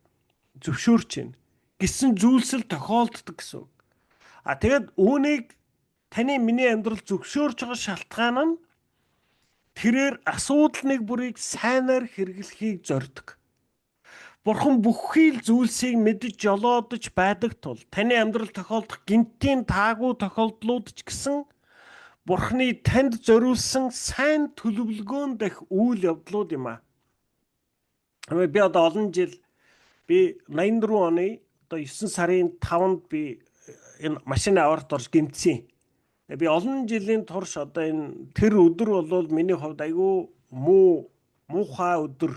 зөвшөөрч байна гэсэн зүйлсэл тохиолддог гэсэн үг. Тэгээд үүнийг миний амьдрал зөвшөөрч байгаа шалтгаан нь тэрээр асуудал нэг бүрийг сайнаар хэрэглэхийг зорддог. Бурхан бүхий л зүйлсийг мэдж жолоодож байдаг тул таны амьдрал тохиолдох гинтийн таагүй тохиолдлууд ч гэсэн Бурханы танд зориулсан сайн төлөвлөгөөн дэх үйл явдлууд юм аа. Би одоо олон жил 84 оны одоо 9 сарын 5-нд би энэ машины аварт орж гэмтсэн. Би олон жилийн турш одоо энэ тэр өдөр бол миний хувьд айгүй муухай өдөр.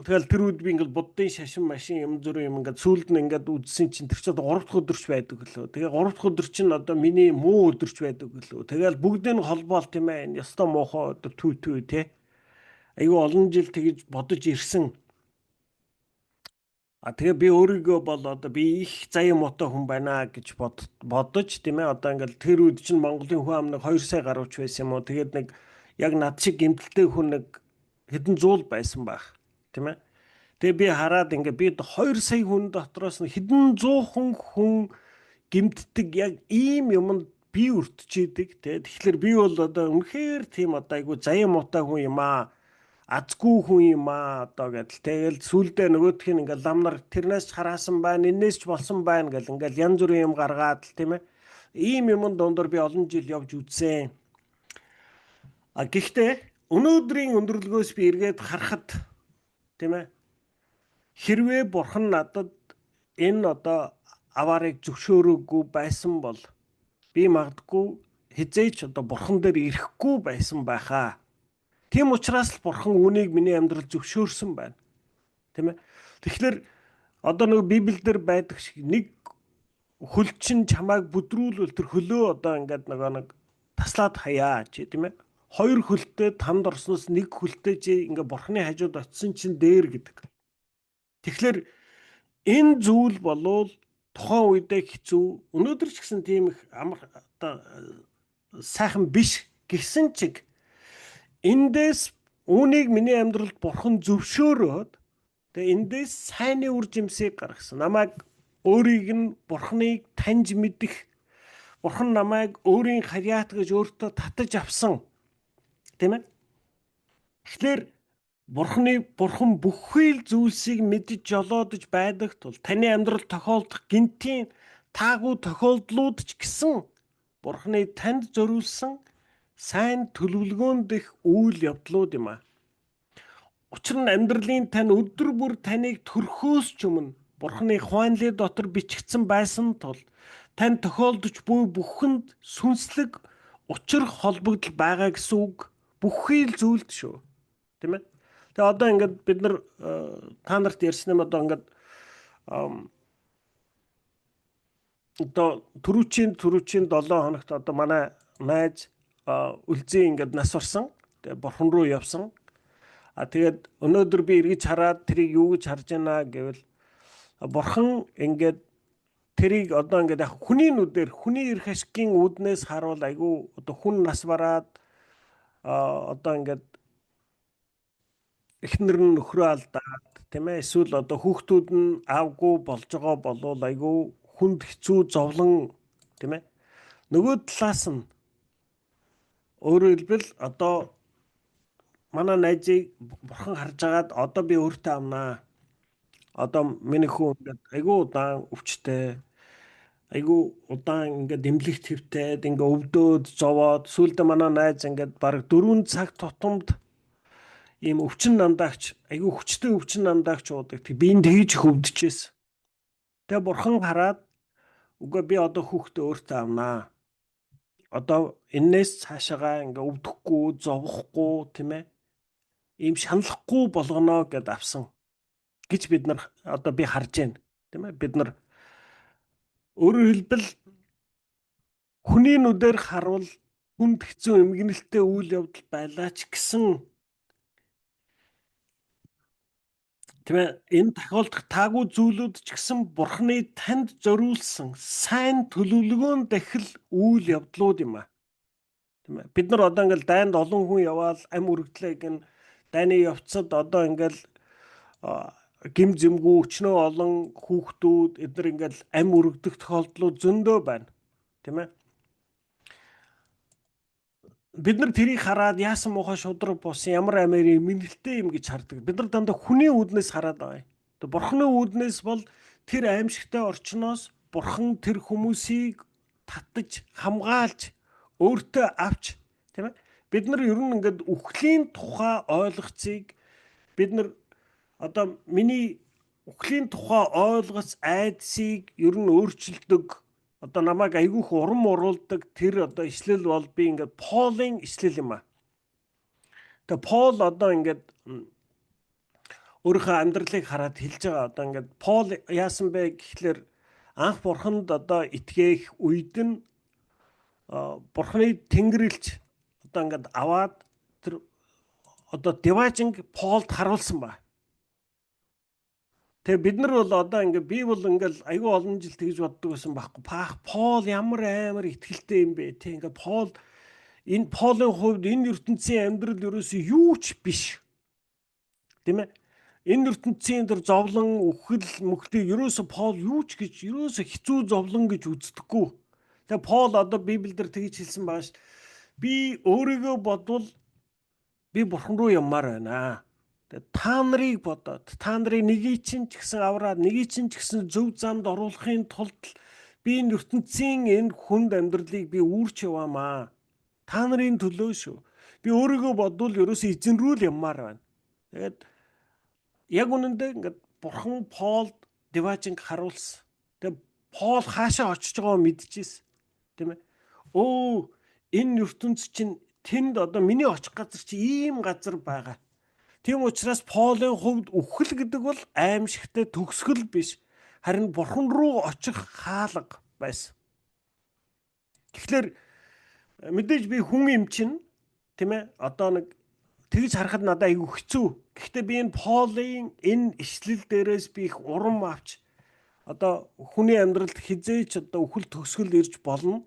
Тэгэл тэр үед би ингээд буддын шашин машин юм зүрх юм ингээд сүүлд нь ингээд үзсэн чинь тэр чинь 3 дахь өдөрч байдаг лөө. Тэгээ 3 дахь өдөр чинь одоо миний муу өдөрч байдаг лөө. Тэгэл бүгдийг нь холбоол тийм ээ. Энэ ёстой муухай өдөр түү тий. Айгүй олон жил тэгж бодож ирсэн. Тэгээ би өөрийгөө бол одоо би их заяа мотой хүн байна гэж бодож тийм ээ. Одоо ингээд тэр үед чинь Монголын хүн ам нэг 2 сая гаруйч байсан юм уу. Тэгээд нэг яг над шиг гэмтэлтэй хүн нэг хэдэн зуул байсан байх. Тийм ээ. Тэгээ би хараад ингээд би 2 сая хүн дотроос нь хэдэн зуухан хүн гэмтдэг яг ийм юмд би өртчихийдэг. Тэгэхээр би бол одоо үнэхээр тийм одоо айгүй заяа мотой хүн юм аа. азгүй хүн юм аа одоо гэдэл тэгэл сүулдэ нөгөөх нь ингээл лам нар тэрнээс хараасан байна, энээс ч болсон байна гэл ингээл янз бүрийн юм гаргаад л тийм ээ. Ийм юм дондор би олон жил явж үзсэн. Гэхдээ өнөөдрийн өндөрлгөөс би эргээд харахад тийм ээ. Хэрвээ бурхан надад энэ одоо аваарыг зөвшөөрөөгүй байсан бол би магадгүй хизээч одоо бурхан дээр ирэхгүй байсан байхаа. Тийм учраас л бурхан үүнийг миний амьдрал зөвшөөрсөн байна. Тийм ээ. Тэгэхээр одоо нэг Библиэлд байдаг шиг нэг хөлчин чамайг бүдрүүлвэл тэр хөлөө одоо ингээд нэг таслаад хаяа чи тийм ээ. Хоёр хөлтэй тамд орсноос нэг хөлтэй чи ингээд бурханы хажууд очисон чинь дээр гэдэг. Тэгэхээр энэ зүйл болвол тухайн үедээ хэцүү. Өнөөдөр ч гэсэн тийм их амар одоо сайхан биш гэсэн чиг эндээс үүнийг миний амьдралд бурхан зөвшөөрөөд тэгээ эндээс сайнны үр жимсийг гаргасан. Намайг өөрийг нь бурханыг таньж мэдэх, бурхан намайг өөрийн харьяат гэж өөртөө татаж авсан. Тийм ээ. Тэгэхээр бурхан бүхий л зүйлсийг мэдж жолоодож байдаг тул таны амьдралд тохиолдох гинтийн таагүй тохиолдлууд ч гэсэн бурханы танд зориулсан сайн төлөвлөгөөнд дэх үйл явдлууд юм аа. Учир нь амьдралын тань өдөр бүр таныг төрхөөс ч өмнө бурханы хуанлын дотор бичигдсэн байсан тул тань тохиолдож буй бүхэнд сүнслэг учир холбогдол байгаа гэсэн үг бүхий л зүйлд шүү. Тийм ээ. Тэгээ одоо ингээд бид нар та нарт ярьсан юм одоо ингээд одоо түрүүчийн 7 хоногт одоо манай найз үлзий ингээд нас орсон. Тэгээ бурхан руу явсан. Тэгээд өнөөдөр би эргэж хараад тэрийг юу гэж харж байна гэвэл бурхан ингээд тэрийг одоо ингээд яг хүний нүдээр хүний эрх ашигын үүднээс харуул айгүй одоо хүн нас бараад одоо ингээд эхнэр нь нөхрөө алдаад тийм ээ эсвэл одоо хүүхдүүд нь аавгүй болж байгаа болвол айгүй хүнд хэцүү зовлон тийм ээ нөгөө талаас нь өөрөөр хэлбэл одоо манай найзыг бурхан харж агаад одоо би өөртөө амнаа. Одоо миний хүн ингээд айгүй удаан өвчтэй айгүй удаан ингээд эмнэлэгт хэвтээд ингээд өвдөөд зовоод сүүлдээ манай найз ингээд бараг 4 цаг тутамд ийм өвчин намдаагч айгүй хүчтэй өвчин намдаагч уудаг. Тэг би энэ тэгж их өвдөжээс. Тэгээ бурхан хараад үгүй би одоо хүүхдээ өөртөө амнаа. Одоо энээс цаашаага ингээ өвдөхгүй, зовохгүй тийм ээ. Ийм шаналхгүй болгоно гэд авсан гэж бид нар одоо би харж байна. Тийм ээ. Бид нар өөрөөр хэлбэл хүний нүдээр харуул хүнд хэцүү эмгэнэлтэй үйл явдал байлаа ч гэсэн тийм ээ энэ тохиолдох таагүй зүйлүүд ч гэсэн бурханы танд зориулсан сайн төлөвлөгөөн дахил үйл явдлууд юм аа. Тийм ээ. Бид нар одоо ингээл дайнд олон хүн яваал ам үргэлжлээ гэн дайны явцад одоо ингээл гим зэмгүй өчнөө олон хүүхдүүд эдгээр ингээл ам үргэх тохиолдлууд зөндөө байна. Тийм ээ. Бид нар тэрийг хараад яасан муухай шудраг болсон ямар амир эмгэнэлтэй юм гэж хардаг. Бид нар дандаа хүний үүднээс хараад байгаа юм. Тэгээ бурханы үүднээс бол тэр аимшигтай орчноос бурхан тэр хүмүүсийг татаж хамгаалж өөртөө авч тийм ээ. Бид нар ер нь ингээд үхлийн тухай ойлгоцыг бид нар одоо миний үхлийн тухай ойлгоц айдсыг ер нь өөрчилдөг. Одоо намайг айгүйх урам оруулдаг тэр одоо ишлэл бол би ингээд Полын ишлэл юм аа. Тэгээ Пол одоо ингээд өөрийнхөө амьдралыг хараад хэлж байгаа. Одоо ингээд Пол яасан бэ гэхлээр анх бурханд одоо итгээх үед нь бурханы тэнгэрлэгч одоо ингээд аваад тэр одоо Деважинг Полд харуулсан ба. Тэгээ бид нар бол одоо ингээд би бол ингээд айгүй олон жил тэгж боддог байсан байхгүй. Пол ямар амар ихтгэлтэй юм бэ те. Ингээд энэ Полын хувьд энэ ертөнцийн амьдрал ерөөсөө юу ч биш. Тийм ээ. Энэ ертөнцийн тэр зовлон, үхэл, мөхлийг ерөөсөө Пол юу ч гэж ерөөсөө хэцүү зовлон гэж үздэггүй. Тэгээ Пол одоо Библиэлд тэгж хэлсэн байгаа ш. Би өөрийгөө бодвол би бурхан руу явмаар байна. Тэгээд та нарыг бодоод та нарын нэгийг чинь ч гэсэн авраад нэгийг чинь ч гэсэн зөв замд оруулахын тулд би энэ ертөнцийн энэ хүнд амьдралыг би үүрч яваамаа. Та нарын төлөө шүү. Би өөрийгөө бодвол ерөөсөө эзэн рүү л явмаар байна. Тэгээд яг үнэндээ ингээд бурхан Полд Деважинг харуулсан. Тэгээд Пол хаашаа очиж байгааг мэдчихсэн. Тийм ээ. Энэ ертөнц чинь тэнд одоо миний очих газар чи ийм газар байгаа. Тийм учраас Полын хувьд үхэл гэдэг бол аимшигтай төгсгөл биш. Харин бурхан руу очих хаалга байсан. Тэгэхээр мэдээж би хүн юм чинь тийм ээ одоо нэг тэгж харахад надад айгүй хэцүү. Гэхдээ би энэ Полын энэ ишлэл дээрээс би их урам авч одоо хүний амьдралд хизээч одоо үхэл төгсгөл ирж болно.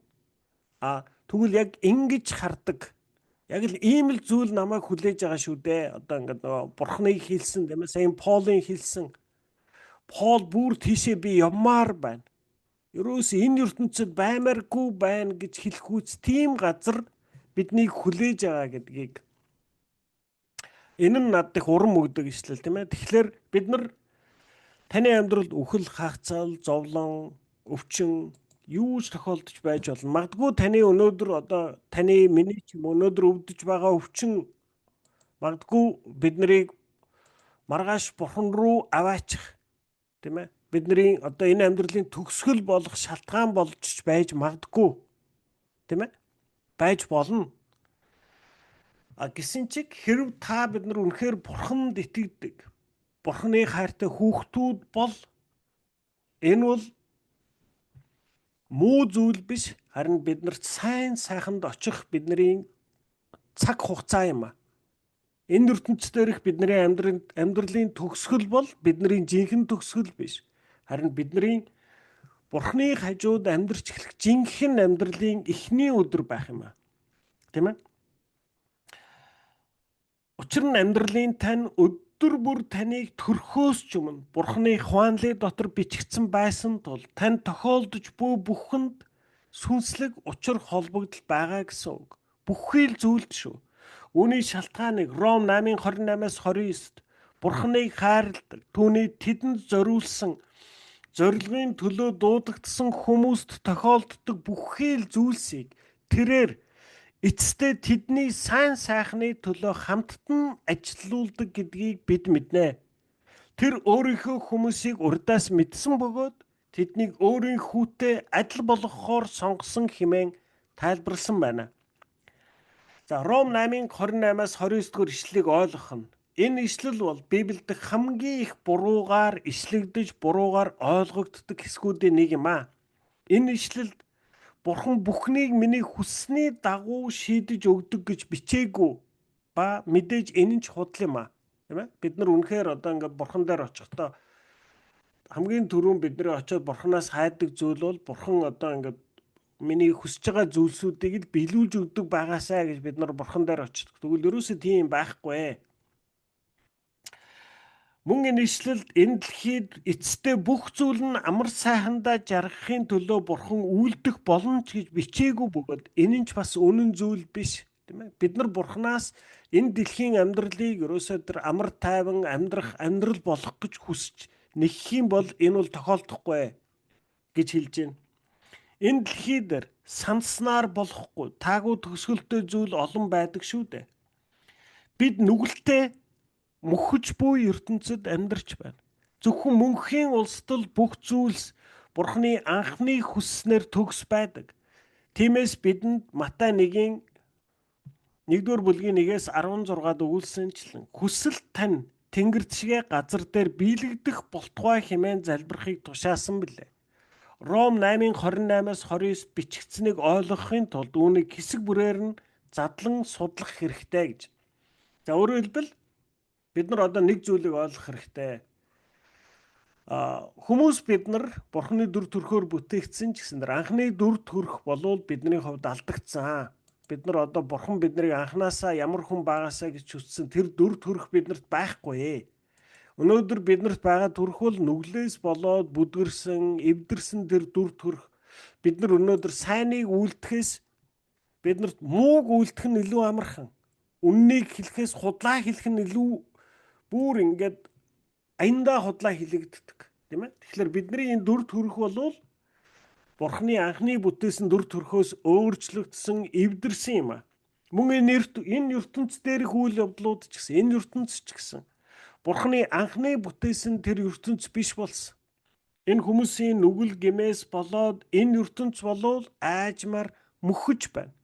Тэгвэл яг ингэж хардаг. Яг л ийм л зүйл намайг хүлээж байгаа шүү дээ. Одоо ингээд нөгөө бурхныг хэлсэн тийм ээ сайн Полын хэлсэн. Пол бүр тийшээ би явмаар байна. Ерөөс энэ ертөнцид баймааргүй байна гэж хэлэхүүц тийм газар биднийг хүлээж байгаа гэдгийг энэ нь надад их урам өгдөг ишлэл тийм ээ. Тэгэхээр бид нар таны амьдралд үхэл, хагцал, зовлон, өвчин юу ч тохиолдож байж болно. Магадгүй таны өнөөдөр одоо таны миний ч өнөөдөр өвдөж байгаа өвчин магадгүй биднийг маргааш бурхан руу аваачих тийм ээ. Бидний одоо энэ амьдралын төгсгөл болох шалтгаан болж байж магадгүй тийм ээ. Байж болно. Гэсэн чиг хэрв та бид нар үнэхээр бурханд итгэдэг, бурханы хайртай хүүхдүүд бол энэ бол муу зүйл биш, харин биднэрт сайн сайханд очих бидний цаг хугацаа юм а. Энэ ертөнцийн дээрх бидний амьдралын төгсгөл бол бидний жинхэнэ төгсгөл биш. Харин бидний бурхны хажууд амьдарч эхлэх жинхэнэ амьдралын эхний өдөр байх юм а. Тийм ээ? Учир нь амьдралын тань өдөр бүр таныг төрхөөс ч өмнө бурхны хуанлын дотор бичигдсэн байсан тул тань тохиолдож буй бүхэнд сүнслэг учир холбогдол байгаа гэсэн үг. Бүхий л зүйлд шүү. Үүний шалтгааныг Ром 8:28-аас 29-д бурхныг хайрладаг, түүний тэдэнд зориулсан зорилгын төлөө дуудагдсан хүмүүст тохиолддог бүхий л зүйлсийг тэрээр эцэстээ тэдний сайн сайхны төлөө хамттан ажилуулдаг гэдгийг бид мэднэ. Тэр өөрийнхөө хүмүүсийг урдаас мэдсэн бөгөөд тэднийг өөрийн хүүтэй адил болгохоор сонгосон хэмээн тайлбарласан байна. За Ром 8:28-аас 29-р ишлэлийг ойлгох нь энэ ишлэл бол Библиэд хамгийн их буруугаар ишлэгдэж буруугаар ойлгогддог хэсгүүдийн нэг юм а. Энэ ишлэлд бурхан бүхнийг миний хүссний дагуу шийдэж өгдөг гэж бичээгүй ба мэдээж энэ нь ч худал юм а. Тийм ээ? Бид нар үнэхээр одоо ингээд бурхан дээр очихдоо хамгийн түрүүн бидний очиод бурханаас хайдаг зүйл бол бурхан одоо ингээд миний хүсэж байгаа зүйлсүүдийг л биелүүлж өгдөг байгаасаа гэж бид нар бурхан дээр очдог. Тэгвэл ерөөсөө тийм байхгүй. Мөн энэ ишлэлд энэ дэлхийд эцэстээ бүх зүйл нь амар сайхандаа жаргахын төлөө бурхан үйлдэх болно ч гэж бичээгүй бөгөөд энэ нь ч бас үнэн зүйл биш, тийм ээ. Бид нар бурханаас энэ дэлхийн амьдралыг ерөөсөө тэр амар тайван амьдрах амьдрал болох гэж хүсэж нэгэх юм бол энэ бол тохиолдохгүй гэж хэлж байна. Энэ дэлхий дээр санснаар болохгүй таагүй төгсгөлтэй зүйл олон байдаг шүү дээ. Бид нүгэлтэй мөхөж буй ертөнцид амьдарч байна. Зөвхөн мөнхийн улсдал бүх зүйлс бурхны анхны хүсснээр төгс байдаг. Тиймээс бидэнд Матай 1-ийн 1-р бүлгийн 1-ээс 16-д өгүүлсэнчлэн хүсэл тань тэнгэрчгээ газар дээр биелэгдэх болтугай хэмээн залбирахыг тушаасан билээ. Ром 8:28-аас 29-д бичигдсэнийг ойлгохын тулд үүнийг хэсэг бүрээр нь задлан судлах хэрэгтэй гэж. За өөрөөр хэлбэл бид нар одоо нэг зүйлийг ойлгох хэрэгтэй. Хүмүүс бид нар бурхны дүр төрхөөр бүтээгдсэн ч гэсэн анхны дүр төрх болвол бидний хувьд алдагдсан. Бид нар одоо бурхан биднийг анханасаа ямар хүн байгаасаа гэж хүссэн тэр дүр төрх биднэрт байхгүй. Өнөөдөр биднэрт байгаа төрх бол нүглээс болоод бүдгэрсэн, эвдэрсэн тэр дүр төрх. Бид нар өнөөдөр сайныг үйлдэхээс биднэрт мууг үйлдэх нь илүү амархан. үннийг хэлэхээс худлаа хэлэх нь илүү бүр ингээд аяндаа худлаа хэлэгддэг, тийм ээ. Тэгэхээр бидний энэ дүр төрх болвол Бурхны анхны бүтээсэн дүр төрхөөс өөрчлөгдсөн, эвдэрсэн юм аа. Мөн энэ ертөнц дээрх үйл явдлууд ч гэсэн, энэ ертөнц ч гэсэн Бурхны анхны бүтээсэн тэр ертөнц биш болсон. Энэ хүмүүсийн нүгэл гэмээс болоод энэ ертөнц болвол аажмаар мөхөж байна.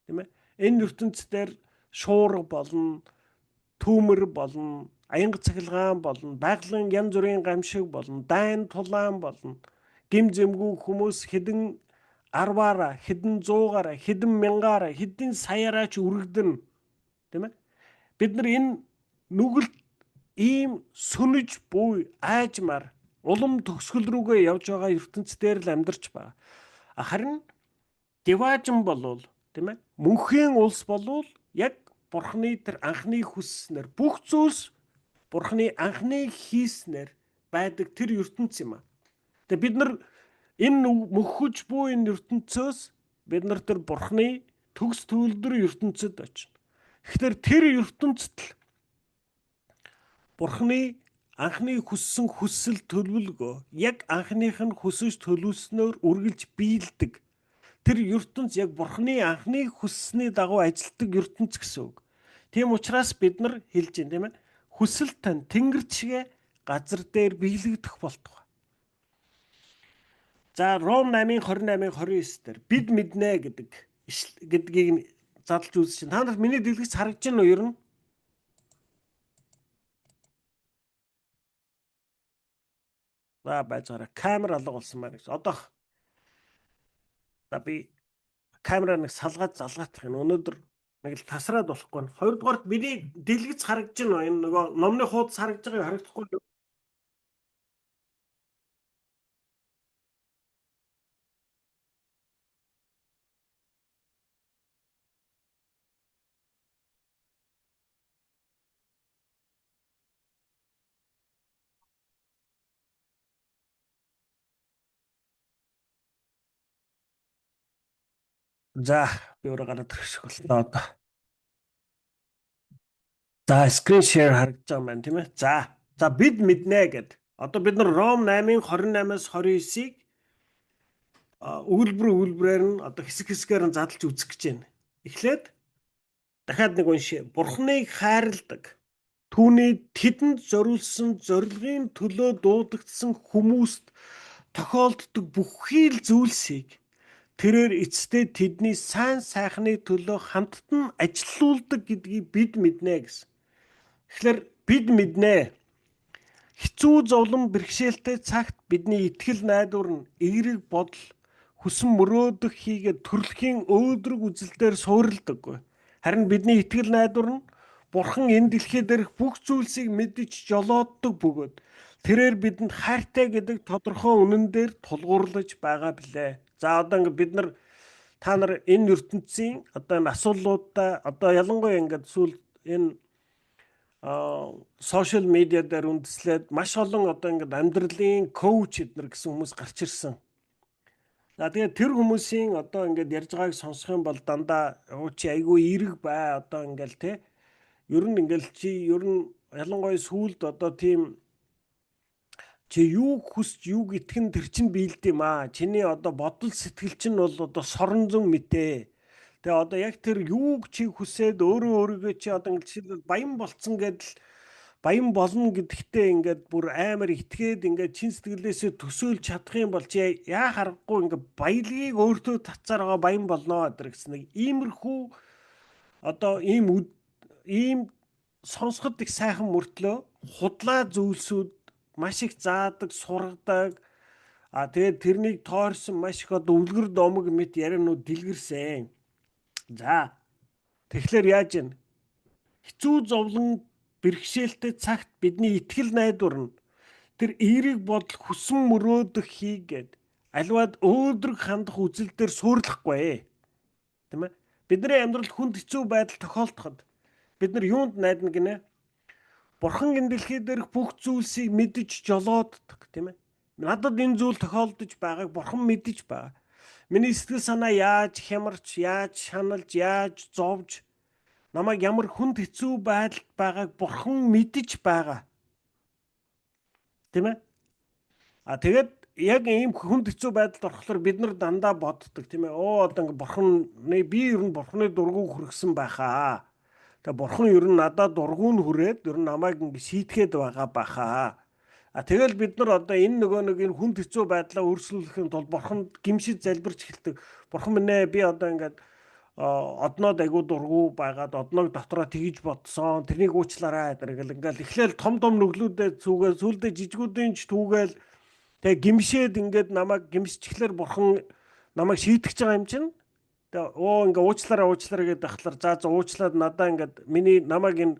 Тийм ээ. Энэ ертөнц дээр шуурга болно, түүмэр болно, аянга цахилгаан болно, байгалийн янз бүрийн гамшиг болно, дайн тулаан болно. Гим зэмгүй хүмүүс хэдэн 10-аараа, хэдэн 100-аараа, хэдэн 1000-аараа, хэдэн саяараа ч үргэлдэн. Тийм ээ. Бид нар энэ нүгэлт ийм сүнэж буй аажмаар улам төгсгөл рүүгээ явж байгаа ертөнцийн л амьдарч байгаа. Харин Деважин болвол, тийм ээ, мөнхийн улс болвол яг Бурхны тэр анхны хүсснээр бүх зүйлс Бурхны анхны хийснээр байдаг тэр ертөнц юм аа. Тэгээ бид нар энэ мөхөж буй энэ ертөнцөөс бид нар тэр Бурхны төгс төвлөр ертөнцид очино. Тэгэхээр тэр ертөнцид л Бурхны анхны хүссэн хүсэл төлөвлөгөө яг анхных нь хүсэж төлөвлөснөөр үргэлж биелдэг. Тэр ертөнц яг Бурхны анхны хүссний дагуу ажилтдаг ертөнц гэсэн үг. Тийм учраас бид нар хэлж байна, тийм ээ. Хүсэл тань тэнгэр чигээ газар дээр биелэгдэх болтугай. За Ром 8:28-29 дээр бид мэднэ гэдгийг задлж үзсэн. Та нарт миний дэлгэц харагдаж байна уу ер нь? За байцаараа камер алга болсон байна гэж. Одоо би камера нэг салгаад залгаах юм. Өнөөдөр нэг л тасраад болохгүй. Хоёрдугаарт миний дэлгэц харагдаж байна. Энэ нөгөө номны хуудас харагдаж байгаа харагдахгүй юу? За би өөрөө гараад ирэх боллоо одоо. За screen share харагдаж байгаа юм байна тийм ээ. За бид мэднэ гэд. Одоо бид нар Ром 8:28-аас 29-ыг өгүүлбэрээр нь одоо хэсэг хэсгээр нь задлж үзэх гэж байна. Эхлээд дахиад нэг уншия. Бурхныг хайрладаг. Түүний тэдэнд зориулсан зорилгын төлөө дуудагдсан хүмүүст тохиолддог бүхий л зүйлсийг тэрээр эцэстээ тэдний сайн сайхны төлөө хамттан ажилуулдаг гэдгийг бид мэднэ гэсэн. Тэгэхээр бид мэднэ. Хэцүү зовлон бэрхшээлтэй цагт бидний итгэл найдвар нь эерэг бодол хүсэн мөрөөдөх хийгээд төрөлхийн өөдрөг үзэлдээр суурилдаггүй. Харин бидний итгэл найдвар нь Бурхан энэ дэлхий дээрх бүх зүйлсийг мэдэж жолооддог бөгөөд тэрээр бидэнд хайртай гэдэг тодорхой үнэн дээр тулгуурлаж байгаа билээ. За одоо ингээд бид нар та нар энэ ертөнцийн одоо энэ асуулуудаа одоо ялангуяа ингээд сүүл энэ сошиал медиа дээр үндэслээд маш олон одоо ингээд амьдралын коуч эднэр гэсэн хүмүүс гарч ирсэн. За тэгээд тэр хүмүүсийн одоо ингээд ярьж байгааг сонсох юм бол дандаа чи айгүй эерэг бай одоо ингээд те ер нь ингээл чи ер нь ялангуяа сүулт одоо тийм чи юу хүсч юуг итгэн тэр чин биелд юм аа. Чиний одоо бодол сэтгэл чинь бол одоо сорон зүүн мэтээ. Тэгээ одоо яг тэр юуг чи хүсээд өөрийгөө чи одоо ингээд баян болцсон гэдэл баян болно гэдэгтээ ингээд бүр амар итгээд ингээд чин сэтгэлээсээ төсөөлж чадах юм бол чи яа харахгүй ингээд баялагийг өөртөө татсаар байгаа баян болноо гэсэн нэг иймэрхүү одоо ийм сонсоход их сайхан мөртлөө худлаа зүйлсүүд маш их заадаг, сургадаг. Тэгээд тэрнийг тойрсон маш их одоо үлгэр домог мэт ярианууд дэлгэрсэн. За. Тэгэхээр яаж вэ? Хэцүү зовлон бэрхшээлтэй цагт бидний итгэл найдвар нь тэр эерэг бодол хүсэн мөрөөдөх хийгээд аливаад өөдрөг хандах үзэл дээр суурлахгүй. Тийм ээ? Бидний амьдрал хүнд хэцүү байдал тохиолдоход бид нар юунд найдана гинэ? Бурхан энэ дэлхий дээрх бүх зүйлсийг мэдэж жолооддог, тийм ээ. Надад энэ зүйл тохиолдож байгааг Бурхан мэдэж байгаа. Миний сэтгэл санаа яаж хямарч, яаж шаналж, яаж зовж Намайг ямар хүнд хэцүү байдалд байгааг Бурхан мэдэж байгаа. Тийм ээ? Тэгээд яг ийм хүнд хэцүү байдалд орохлоор бид нар дандаа боддог тийм ээ. Одоо ингээ Бурханы би ер нь Бурханы дургуг хүргэсэн байхаа. Тэгээ Бурхан ер нь надад дургуун хүрээд ер нь намайг ингээ шийтгэхэд байгаа байхаа. Тэгэл бид нар одоо энэ энэ хүнд хэцүү байдлаа өөрчлүүлэхийн тулд Бурханд гимшиж залбирч эхэлдэг. Бурхан минь ээ би одоо ингээд одноод айгуу дургу байгаад одноог дотроо тгийж бодсон. Тэрнийг уучлаарай гэл ингээл эхлээл том нүглүүдэд зүгээл сүлдээ жижигүүдийн ч түүгээл тэгээ гимшээд ингээд намайг гимсчихлээр Бурхан намайг шийтгэж байгаа юм чинь. Тэгээ ингээ уучлаарай гэдээ ахлаар за уучлаад надаа ингээд намайг энэ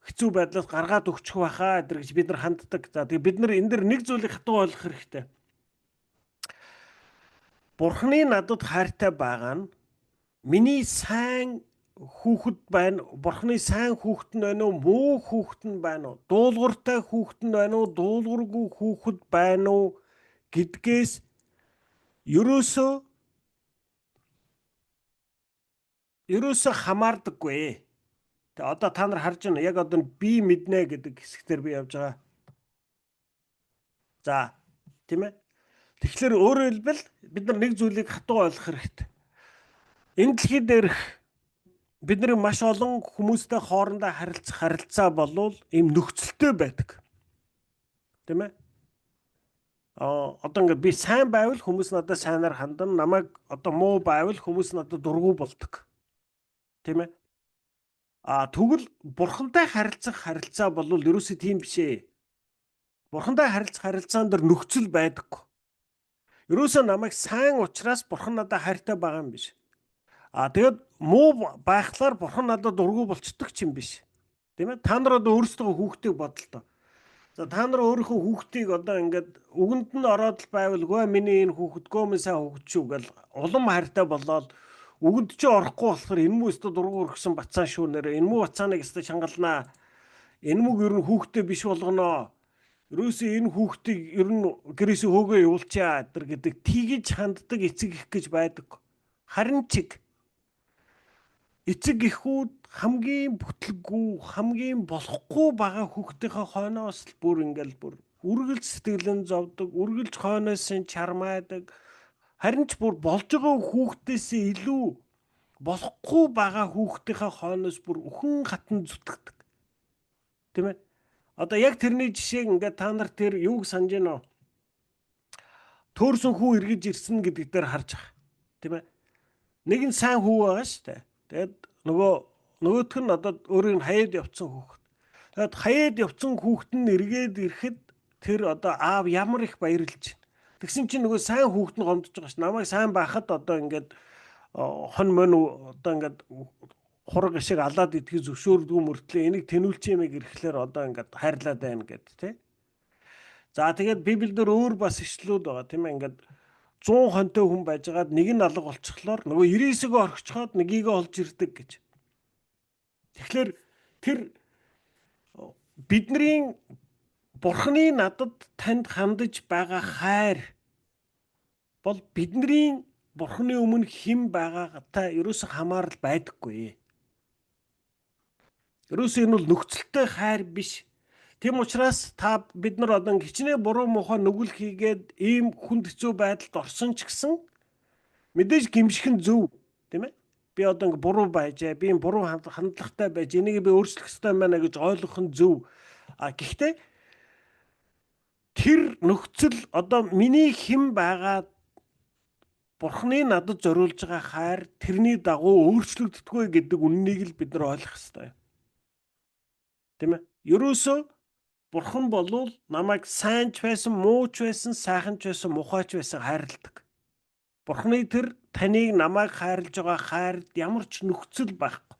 хэцүү байдлаас гаргаад өгчих байхаа гэж бид нар ханддаг. За тэгээ бид нар энэ дэр нэг зүйлийг хатуу ойлгох хэрэгтэй. Бурханы надад хайртай байгаа нь миний сайн хүүхэд байна. Бурханы сайн хүүхэд нь байна уу? Муу хүүхэд нь байна уу? Дуулууртай хүүхэд нь байна уу? Дуулуургүй хүүхэд байна уу гэдгээс ерөөсөө хамаардаггүй. Тэгээ одоо та нар харж байна. Яг одоо би мэднэ гэдэг хэсгээр би явж байгаа. За, тийм ээ. Тэгэхээр өөрөөр хэлбэл бид нар нэг зүйлийг хатуу ойлгох хэрэгтэй. Энэ дэлхий дээрх бидний маш олон хүмүүстэй хоорондоо харилцаа болвол ийм нөхцөлтэй байдаг. Тийм ээ? Одоо ингээд би сайн байвал хүмүүс надад сайнаар хандан, намайг одоо муу байвал хүмүүс надад дургу болдог. Тийм ээ? Тэгвэл Бурхантай харилцаа болвол ерөөсөө тийм биш ээ. Бурхантай харилцаан дээр нөхцөл байдаггүй. Ерөөсөө намайг сайн учраас Бурхан надад хайртай байгаа юм биш. Тэгээд муу байхлаар Бурхан надад дургу болчдөг ч юм биш. Тийм ээ? Та нар одоо өөрсдөө хүүхдийг бодлоо. За та нар өөрийнхөө хүүхдийг одоо ингээд үгэнд нь ороод л байвалгүй миний энэ хүүхэдгөө минь сайн хүүхэд шүү гэл улам хайртай болоод үгэнд чи орохгүй болохоор энэ мүү өстө дургу өргсөн бацаа шүү нэрэ энэ мүү бацааныг өстө шангалнаа. Энэ мүү ер нь хүүхдээ биш болгоноо. Ерөөсөө энэ хүүхдийг ер нь гэрээсээ хөөгөө явуулчаа гэдэг тгийж ханддаг эцэг их гэж байдаг. Харин чиг эцэг эхүүд хамгийн бүтлэггүй, хамгийн болохгүй байгаа хүүхдийнхээ хойноос л бүр үргэлж сэтгэлэн зовдөг, үргэлж хойноос нь чармайдаг. Харин ч бүр болж байгаа хүүхдээсээ илүү болохгүй байгаа хүүхдийнхээ хойноос бүр үхэн хатан зүтгэдэг. Тийм ээ? Одоо яг тэрний жишээг ингээд та нар тэр юуг санаж байна уу? Төөрсөн хүү эргэж ирсэн гэдэг дээр харж байгаа. Тийм ээ? Нэг нь сайн хүү байгаа шүү дээ. Тэгээд нөгөөх нь одоо өөрийг хаяад явцсан хүүхэд. Тэгээд хаяад явцсан хүүхэд нь эргээд ирэхэд тэр одоо аав ямар их баярлж байна. Тэгсэн чинь нөгөө сайн хүүхэд нь гомдож байгаа ш. Намайг сайн байхад одоо ингээд хон мөн одоо ингээд хураг шиг алаад идэх зөвшөөрдгөө мөртлөө энийг тэнүүлчих юм ирэхлээр одоо ингээд хайрлаад байна гэд тий. За тэгээд Библиэлд өөр бас ишлүүд байгаа тийм ээ ингээд 100 хонтой хүн байжгаад нэг нь алга болчихлоор нөгөө 99-өө орхичоод нэгийг олж ирдэг гэж. Тэгэхээр тэр бидний Бурханы надад танд хандаж байгаа хайр бол бидний Бурханы өмнө хэн байгаагатай ерөөсөө хамаарал байдаггүй. Ерөөсөө энэ бол нөхцөлтэй хайр биш. Тийм учраас бид нар одоо хичнээн буруу муухай нүгэл хийгээд ийм хүнд хэцүү байдалд орсон ч гэсэн мэдээж гимших нь зөв, тийм ээ? Би одоо буруу байжээ, би буруу хандлагатай байж энийг би өөрчлөх ёстой байна гэж ойлгох нь зөв. Гэхдээ тэр нөхцөл одоо миний хэн байгаа Бурханы надад зориулж байгаа хайр тэрний дагуу өөрчлөгддөггүй гэдэг үннийг л бид нар ойлгох ёстой. Тийм ээ? Ерөөсөө Бурхан болвол намайг сайн ч байсан, муу ч байсан, сайхан ч байсан, мухай ч байсан хайрладаг. Бурханы тэр таныг намайг хайрлаж байгаа хайрд ямар ч нөхцөл байхгүй.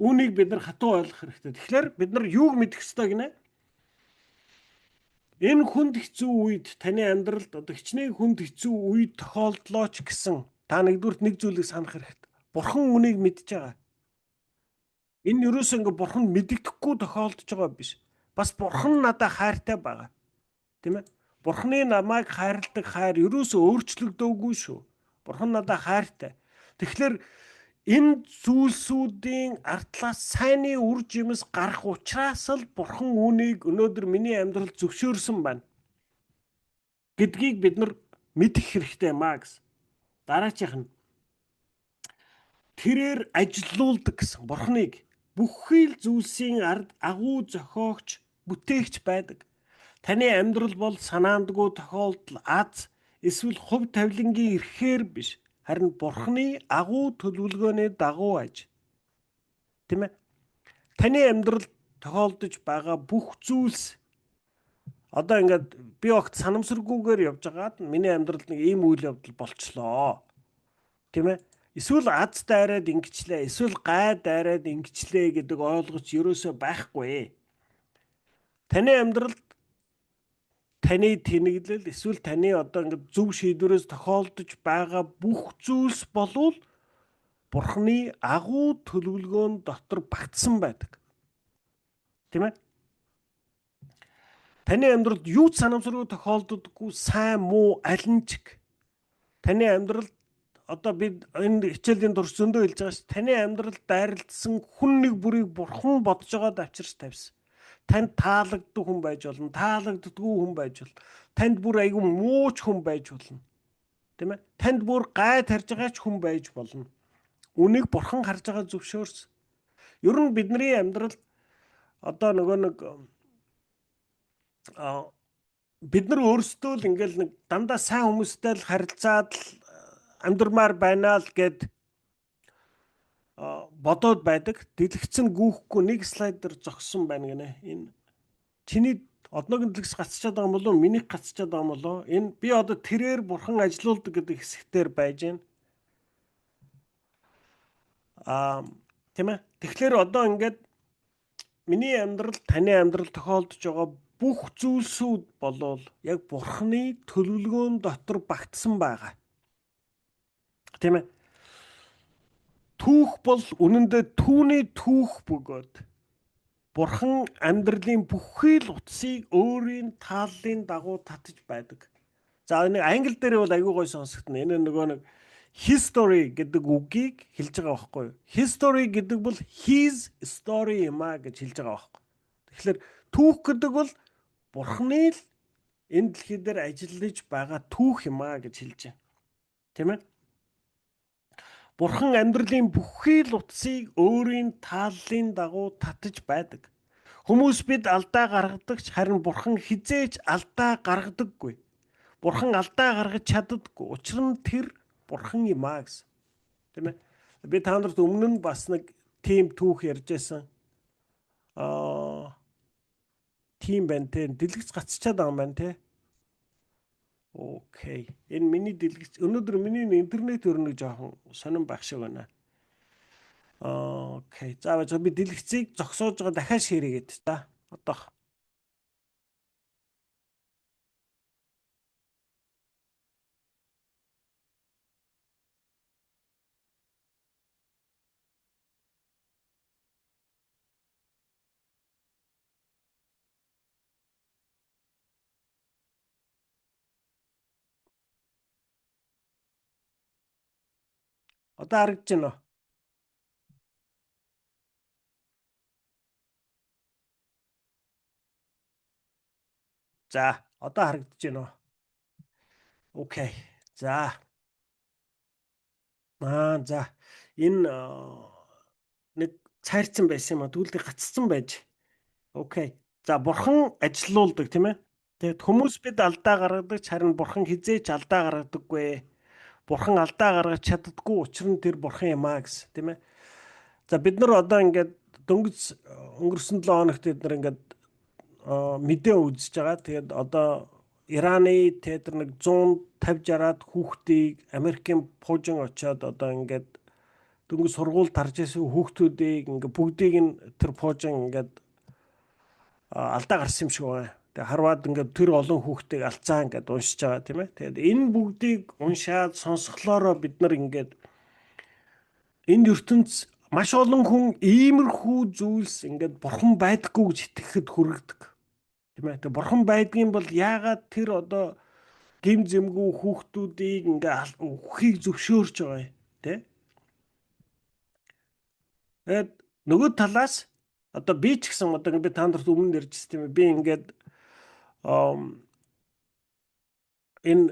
Үүнийг бид нар хатуу ойлгох хэрэгтэй. Тэгэхээр бид нар юуг мэдэх ёстой гинэ? Энэ хүнд хэцүү үед таны амьдралд одоо хичнээн хүнд хэцүү үед тохиолдлоо ч гэсэн та нэгдүгürt нэг зүйлийг санах хэрэгтэй. Бурхан үнийг мэдж байгаа. Энэ ерөөсөө Бурхан мэддэхгүй тохиолдож байгаа биш. Бас Бурхан надад хайртай байгаа. Тийм ээ? Бурханы намайг хайрладаг хайр ерөөсөө өөрчлөгдөөгүй шүү. Бурхан надад хайртай. Тэгэхээр Энэ зүйлсүүдийн ардлаас сайнны үр жимс гарах учраас л Бурхан үүнийг өнөөдөр миний амьдралд зөвшөөрсөн байна гэдгийг бид нар мэдэх хэрэгтэй маа гэсэн. Дараачих нь тэрээр ажилуулдаг гэсэн Бурханыг бүхий л зүйлсийн ард агуу зохиогч, бүтээгч байдаг. Таны амьдрал бол санаандгүй тохиолдол аз эсвэл хувь тавилангийн эрхээр биш. Харин Бурханы агуу төлөвлөгөөний дагуу аж. Тийм ээ. Таны амьдралд тохиолдож байгаа бүх зүйлс одоо ингээд би огт санамсаргүйгээр явж байгаад миний амьдралд нэг ийм үйл явдал болчлоо. Тийм ээ. Эсвэл аз дайраад ингэчлээ, эсвэл гай дайраад ингэчлээ гэдэг ойлгоч ерөөсөө байхгүй. Таны амьдралд таны тэнэглэл эсвэл таны одоо ингээд зөв шийдвэрээс тохиолдож байгаа бүх зүйлс болвол Бурханы агуу төлөвлөгөөнд дотор багтсан байдаг. Тийм ээ? Таны амьдралд юу ч санамсаргүй тохиолддоггүй сайн муу аль нь ч таны амьдралд одоо бид энэ хичээлийн турш зөндөө хэлж байгаа ш. Таны амьдралд дайралтсан хүн нэг бүрийг Бурхан бодож байгаад авчирч тавьсан. Танд таалагддаг хүн байж болно, таалагддаггүй хүн байж болно. Танд бүр айгүй мууч хүн байж болно. Тийм ээ? Танд бүр гай тарж байгаач хүн байж болно. Үнийг Бурхан харж байгаа зөвшөөрсөн. Ер нь бидний амьдралд одоо нөгөө нэг бид нар өөрсдөө л ингээл нэг дандаа сайн хүмүүстэй л харилцаад л амьдрмаар байна л гэд бодоод байдаг. Дэлгэцэн гүүхгүй нэг слайд дээр зогссон байна гинэ. Энэ чиний одноог нь дэлгэц гацчаад байгаа юм болов уу? Минийх гацчаад байгаа юм болов уу? Энэ би одоо тэрээр Бурхан ажилуулдаг гэдэг хэсэгтэр байж байна. Тийм ээ. Тэгэхээр одоо ингээд миний амьдрал, таны амьдрал тохиолдож байгаа бүх зүйлсүүд болвол яг Бурханы төлөвлөгөөнд дотор багтсан байгаа. Тийм ээ. Түүх бол үнэндээ түүний түүх бөгөөд Бурхан амьдралын бүхий л утсыг өөрийн тааллын дагуу татаж байдаг. За энэ англи дээр бол аягүй гой сонсогдно. Энэ нөгөө нэг history гэдэг үгийг хэлж байгаа байхгүй юу? History гэдэг бол his story юм а гэж хэлж байгаа байхгүй. Тэгэхээр түүх гэдэг бол Бурханы л энэ дэлхий дээр ажиллаж байгаа түүх юм а гэж хэлж байна. Тийм ээ? Бурхан амьдралын бүхий л утсыг өөрийн тааллын дагуу татаж байдаг. Хүмүүс бид алдаа гаргадагч харин Бурхан хизээж алдаа гаргадаггүй. Бурхан алдаа гаргаж чаддаггүй. Учир нь тэр Бурхан юм а гэсэн. Тийм ээ? Би та нарт өмнө нь бас нэг тим түүх ярьжсэн. Тим байна те. Дэлгэц гацчаад байгаа юм байна те. Окей. Энэ миний дэлгэц өнөөдөр миний интернет өрнөг жоохон сонирн байх шиг байна. Окей. За би дэлгэцийг зогсоож байгаа дахиад ширээгээд та. Одоо харагдаж байна уу? За, одоо харагдаж байна уу? Окей. За. За. Энэ нэг цайрцсан байсан юм а. Түлдээ гаццсан байж. Окей. За, Бурхан ажилуулдаг тийм ээ. Тэгэд хүмүүс бид алдаа гаргадаг харин Бурхан хизээч алдаа гаргадаггүй. Бурхан алдаа гаргаж чаддаггүй. Учир нь тэр Бурхан юм а гэсэн тийм ээ. За бид нар одоо ингээд дөнгөж өнгөрсөн 7 хоногт бид нар ингээд мэдээ үзэж байгаа. Тэгээд одоо Ираны тэр нэг 150-60-аад хүүхдийг Америкийн пуужин очиод одоо ингээд дөнгөж сургуульд харж ирсэн хүүхдүүдийг ингээд бүгдийг нь тэр пуужин ингээд алдаа гарсан юм шиг байна. Тэгээд харваад ингээд тэр олон хүүхдийг алцаа ингээд уншиж байгаа тийм ээ. Тэгээд энэ бүгдийг уншаад сонсголоороо бид нар ингээд энэ ертөнц маш олон хүн иймэрхүү зүйлс ингээд Бурхан байдаггүй гэж итгэхэд хүргэдэг. Тийм ээ. Тэгээ Бурхан байдгийн бол яагаад тэр одоо гим зэмгүй хүүхдүүдийг ингээ үхийг зөвшөөрч байгаа юм те. Тэгээд нөгөө талаас одоо би ч гэсэн одоо би та нарт өмнө ярьж тийм би ингээд энэ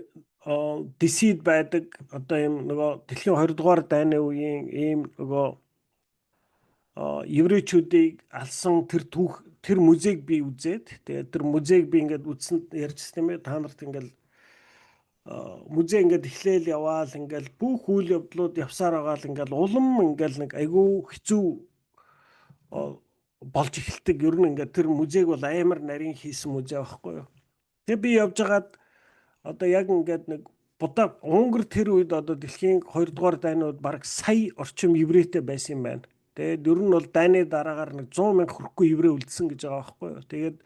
дисид байдаг одоо юм нөгөө дэлхийн 2 дугаар дайны үеийн ийм нөгөө еврейчүүдийг алсан тэр музейг би үзээд тэгээд тэр музейг би ингээд үзсэн ярьжсэн тийм ээ та нарт ингээд музей ингээд эхлээл яваал ингээд бүх үйл явдлууд явсаар байгаа л ингээд улам ингээд нэг айгүй хэцүү болж эхэлдэг. Ер нь ингээд тэр музейг бол амар нарийн хийсэн музей байхгүй юу. Тэгээ би явж байгаад одоо яг ингээд нэг Будаа Унгар тэр үед одоо дэлхийн 2 дугаар дайнууд бараг сая орчим еврейтэй байсан юм байна. Тэгээд ер нь бол дайны дараагаар нэг 100 мянга хүрэхгүй еврей үлдсэн гэж байгаа байхгүй юу. Тэгээд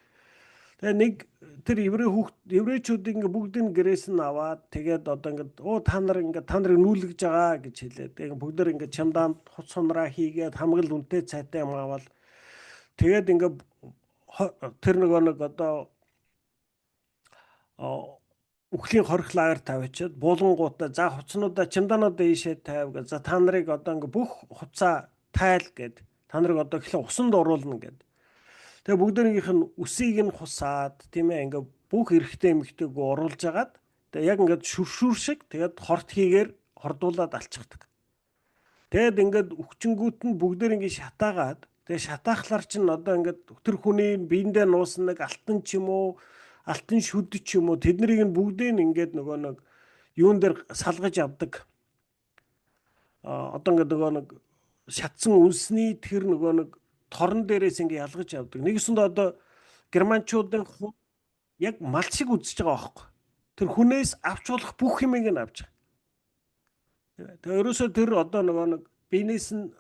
нэг тэр еврейчүүд ингээ бүгдийг гэрээс нь аваад тэгээд одоо ингээд та нарыг нүүлгэж байгаа гэж хэлээд тэгээд бүгдээр ингээ чамдаанд хуц сунраа хийгээд хамгаал үнэтэй цайтай юм аваад тэгээд ингээ тэр нэг одоо үхлийн хорих лагер тавьчихад буулгангуудаа за хуцнуудаа чамдаануудаа ийшээ тавь гэж за та нарыг одоо ингээ бүх хуцаа тайл гэд та нарыг одоо эхлээ усанд оруулна гэд. Тэгээ бүгдээрийнх нь үсийг нь хусаад тийм ээ ингээ бүх эрэгтэй эмэгтэйг оруулж агаад тэгээ яг ингээд шүршүр шиг тэгээд хорт хийгээр хордуулаад алччихдаг. Тэгээд ингээд өвчнгүүд нь бүгдээр ингээ шатаагаад тэгээ шатаахлаар чинь одоо ингээд тэр хүний биендээ нуусан нэг алтан ч юм уу алтан шүд ч юм уу тэднийг нь бүгдийг ингээд нөгөө нэг юун дээр салгаж авдаг. Одоо ингээд нөгөө нэг шатсан үнсний тэр нөгөө нэг торон дээрээс ингээ ялгаж авдаг. Нэгсэнд одоо германчуудын яг мал шиг үзэж байгаа байхгүй. Тэр хүнээс авч болох бүх юмыг нь авч байгаа. Тэгээ ерөөсөө тэр одоо нөгөө нэг биенээс нь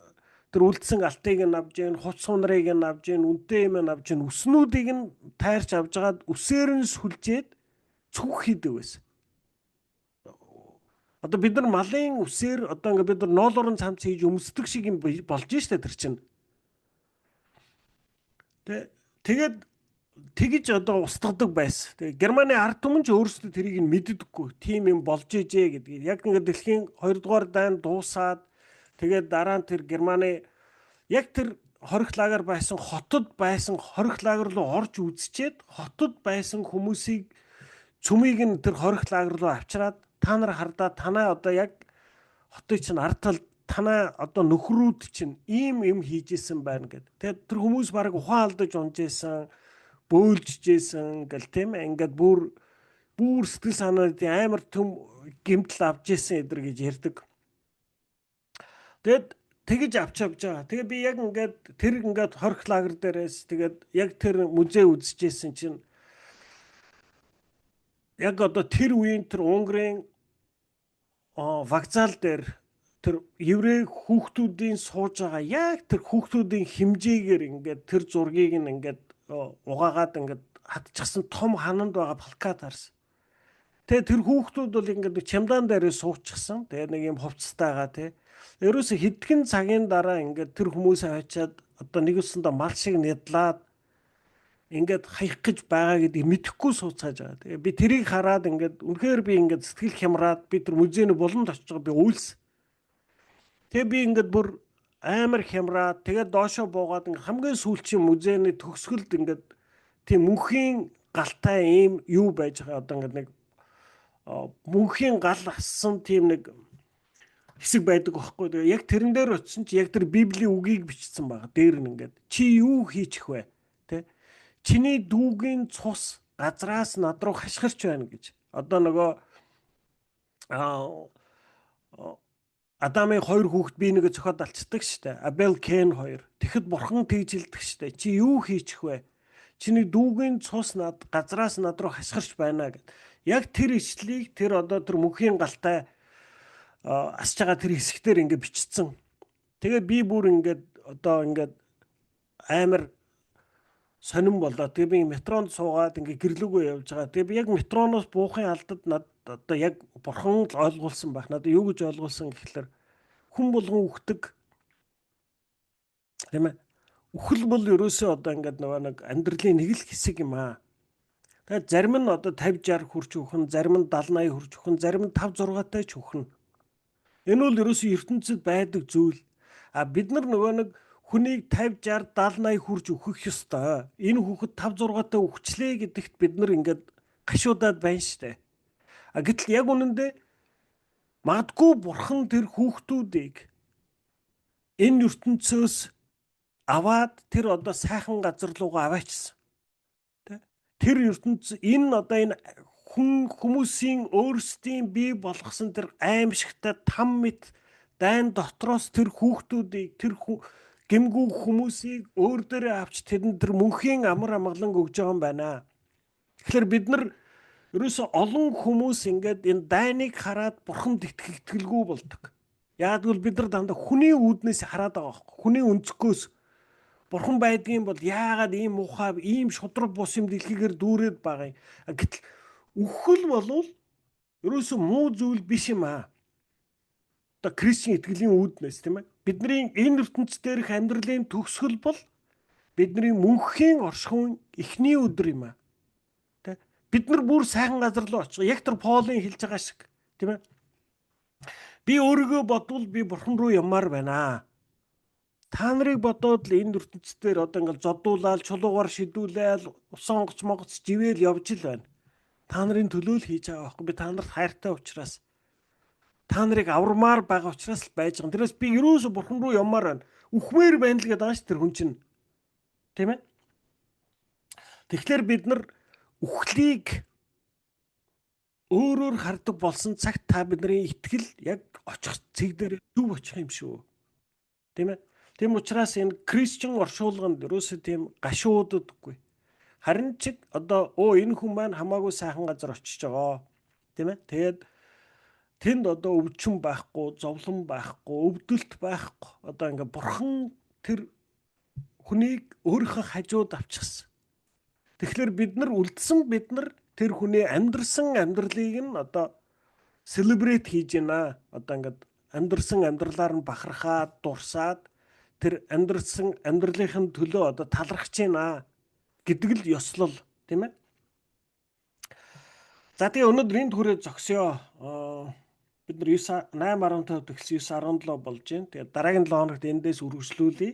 тэр үлдсэн алтыг нь авж гэн, хуц сунрыг нь авж гэн, үнэтэй юм нь авж гэн, үснүүдийг нь тайрч авж гаад үсээр нь сүлжээд цүх хийдэг байсан. Одоо бид нар малын үсээр одоо ингээ бид нар ноолорон цамц хийж өмсдөг шиг юм болж штэ тэр чинь. Тэгээд тэгж одоо устгадаг байсан. Тэгээ Германы ард түмэн ч өөрсдөө тэрийг нь мэддэггүй. Тим юм болж ижээ гэдгийг. Яг ингээд дэлхийн 2 дугаар дайн дуусаад тэгээд дараа нь тэр Германы яг тэр хорих лагер байсан хотод байсан хорих лагер руу орж үзчихэд хотод байсан хүмүүсийг цөмийг нь тэр хорих лагер руу авчираад та нар хардаа танаа одоо яг хотын чинь ард талд танаа одоо нөхрүүд чинь ийм юм хийжсэн байна гэд. Тэгээд тэр хүмүүс баг ухаан алдаж унжсэн, бөөлжжсэн гэл тийм ээ. Ингээд бүр сэтгэл санаанд амар төм гэмтэл авч ийсэн эдэр гэж ярьдаг. Тэгээд тэгж авч байгаа. Тэгээ би яг ингээд хорих лагер дээрээс тэгээд яг тэр музей үзчихсэн чинь яг одоо тэр үеийн тэр Унгарын вокзал дээр тэр еврей хүүхдүүдийн сууж байгаа яг тэр хүүхдүүдийн хэмжээгээр ингээд тэр зургийг нь ингээд угаагаад ингээд хатчихсан том хананд байгаа плакат харсан. Тэгээ тэр хүүхдүүд бол ингээд чемодан дээрээ суучихсан. Тэгээ нэг юм хувцастайгаа тий. Ерөөсө хэдхэн цагийн дараа ингээд тэр хүмүүсээ хачаад одоо нэг өсөндөө мал шиг нядлаад ингээд хаях гэж байгаа гэдгийг мэдэхгүй сууцгааж байгаа. Тэгээ би тэрийг хараад ингээд үнэхээр би ингээд сэтгэл хямраад би тэр музейний боломд очиж байгаа би үйлс. Тэгээ би ингээд бүр амар хямраад тэгээд доошоо буугаад ингээд хамгийн сүүлчийн музейний төгсгөлд ингээд тийм мөнхийн галтай ийм юу байж байгаа одоо ингээд нэг мөнхийн гал ассан тийм нэг хэсэг байдаг байхгүй. Тэгээ яг тэрэн дээр очисон чи яг тэр Библийн үгийг бичсэн байгаа. Дээр нь ингээд чи юу хийчих вэ? Тэ? Чиний дүүгийн цус газраас над руу хашгирч байна гэж. Одоо нөгөө Адамын 2 хүүхэд би нэгэ зохиод алцдаг штэ. Абел Кен 2. Тэгэхэд бурхан тэгж хэлдэг штэ. Чи юу хийчих вэ? Чиний дүүгийн цус газраас над руу хашгирч байна гэд. Яг тэр ишлийг тэр одоо тэр мөнхийн галтай асж байгаа тэр хэсгээр ингээд бичсэн. Тэгээд би бүр ингээд одоо ингээд амар сонирн болоо. Тэгээ би метронд суугаад ингээ гэрлүүгөө явж байгаа. Тэгээ би яг метроноос буухын алдад над одоо яг бурхан л ойлгуулсан байх. Надад юу гэж ойлгуулсан гэхэлэр хүн болгон үхдэг. Тийм ээ. Үхэл бол ерөөсөө одоо ингээд нэг амьдралын нэг л хэсэг юм аа. Тэгээд зарим нь одоо 50 60 хүрч үхэн, зарим нь 70 80 хүрч үхэн, зарим нь 5 6-тай ч үхэн. Энэ бол ерөөсөө ертөнцид байдаг зүйл. А бид нар нэг хүнийг 50, 60, 70, 80 хүрж өөхөх ёстой. Энэ хүүхэд 5, 6 таа өгчлээ гэдэгт бид нар ингээд гашуудаад байна штэ. Гэтэл яг үнэндээ магадгүй бурхан тэр хүүхдүүдийг энэ ертөнцөөс аваад тэр одоо сайхан газар руугаа аваачсан. Тэр ертөнц энэ одоо энэ хүмүүсийн өөрсдийн бий болгосон тэр аимшигтай там мэт дайн дотроос тэр хүүхдүүдийг тэр гэмгүү хүмүүсийг өөр дээрээ авч тэдэнд тэр мөнхийн амар амгалан өгж байгаа юм байна. Тэгэхээр бид нар ерөөсө олон хүмүүс ингээд энэ дайныг хараад бурханд итгэлгүй болдог. Яг л бид нар дандаа хүний үүднээс хараад байгаа байхгүй. Хүний өнцгөөс бурхан байдгийн бол яагаад ийм муухай, ийм шудраг бус юм дэлхийгээр дүүрээд байгаа юм. Гэтэл үхэл болвол ерөөсө муу зүйл биш юм аа. Одоо Кристийн итгэлийн үүднээс тийм ээ. Бидний энэ ертөнцийн дээрх амьдралын төгсгөл бол бидний мөнхийн оршихуйн эхний өдөр юм аа. Тэ? Бид нар бүр сайхан газар руу очих. Яг тэр Полын хэлж байгаа шиг тийм ээ. Би өөрийгөө бодвол би бурхан руу ямаар байна. Та нарыг бодоод л энэ ертөнцийн одоо ингээл зодуулаад чулуугаар шидүүлээл усонгоц монгоц живээл явж л байна. Та нарын төлөө л хийж байгаа байхгүй. Би та нарт хайртай учраас та нарыг авармаар байгаа учраас л байж байгаа. Тэрээс би ерөөсө бурхан руу ямаар байна. Үхмээр байна л гэдэг байгаа ш тэр хүн чинь. Тийм ээ? Тэгэхээр бид нар үхлийг өөрөөр хардаг болсон цагт та бидний итгэл яг очих цэг дээр зөв очих юм шүү. Тийм ээ? Тийм учраас энэ Кристиан оршуулганд ерөөсөө тийм гашууддаггүй. Харин ч одоо энэ хүн маань хамаагүй сайхан газар очиж байгаа. Тийм ээ? Тэгээд тэнд одоо өвчин байхгүй, зовлон байхгүй, өвдөлт байхгүй. Одоо ингээ бурхан тэр хүнийг өөрийнхөө хажууд авчихсан. Тэгэхээр бид нар үлдсэн бид нар тэр хүний амьдрсан амьдралыг нь одоо celebrate хийж байна. Одоо ингээд амьдрсан амьдралаар нь бахархаад, дурсаад тэр амьдрсан амьдралын төлөө одоо талархаж байна гэдэг л ёслол тийм ээ. За тэгээ өнөөдөр энд хүрээ зогсёо. Бид нар 8:15 төгс 9:17 болж байна. Тэгээ дараагийн 7 хоногт эндээс үргэлжлүүлье.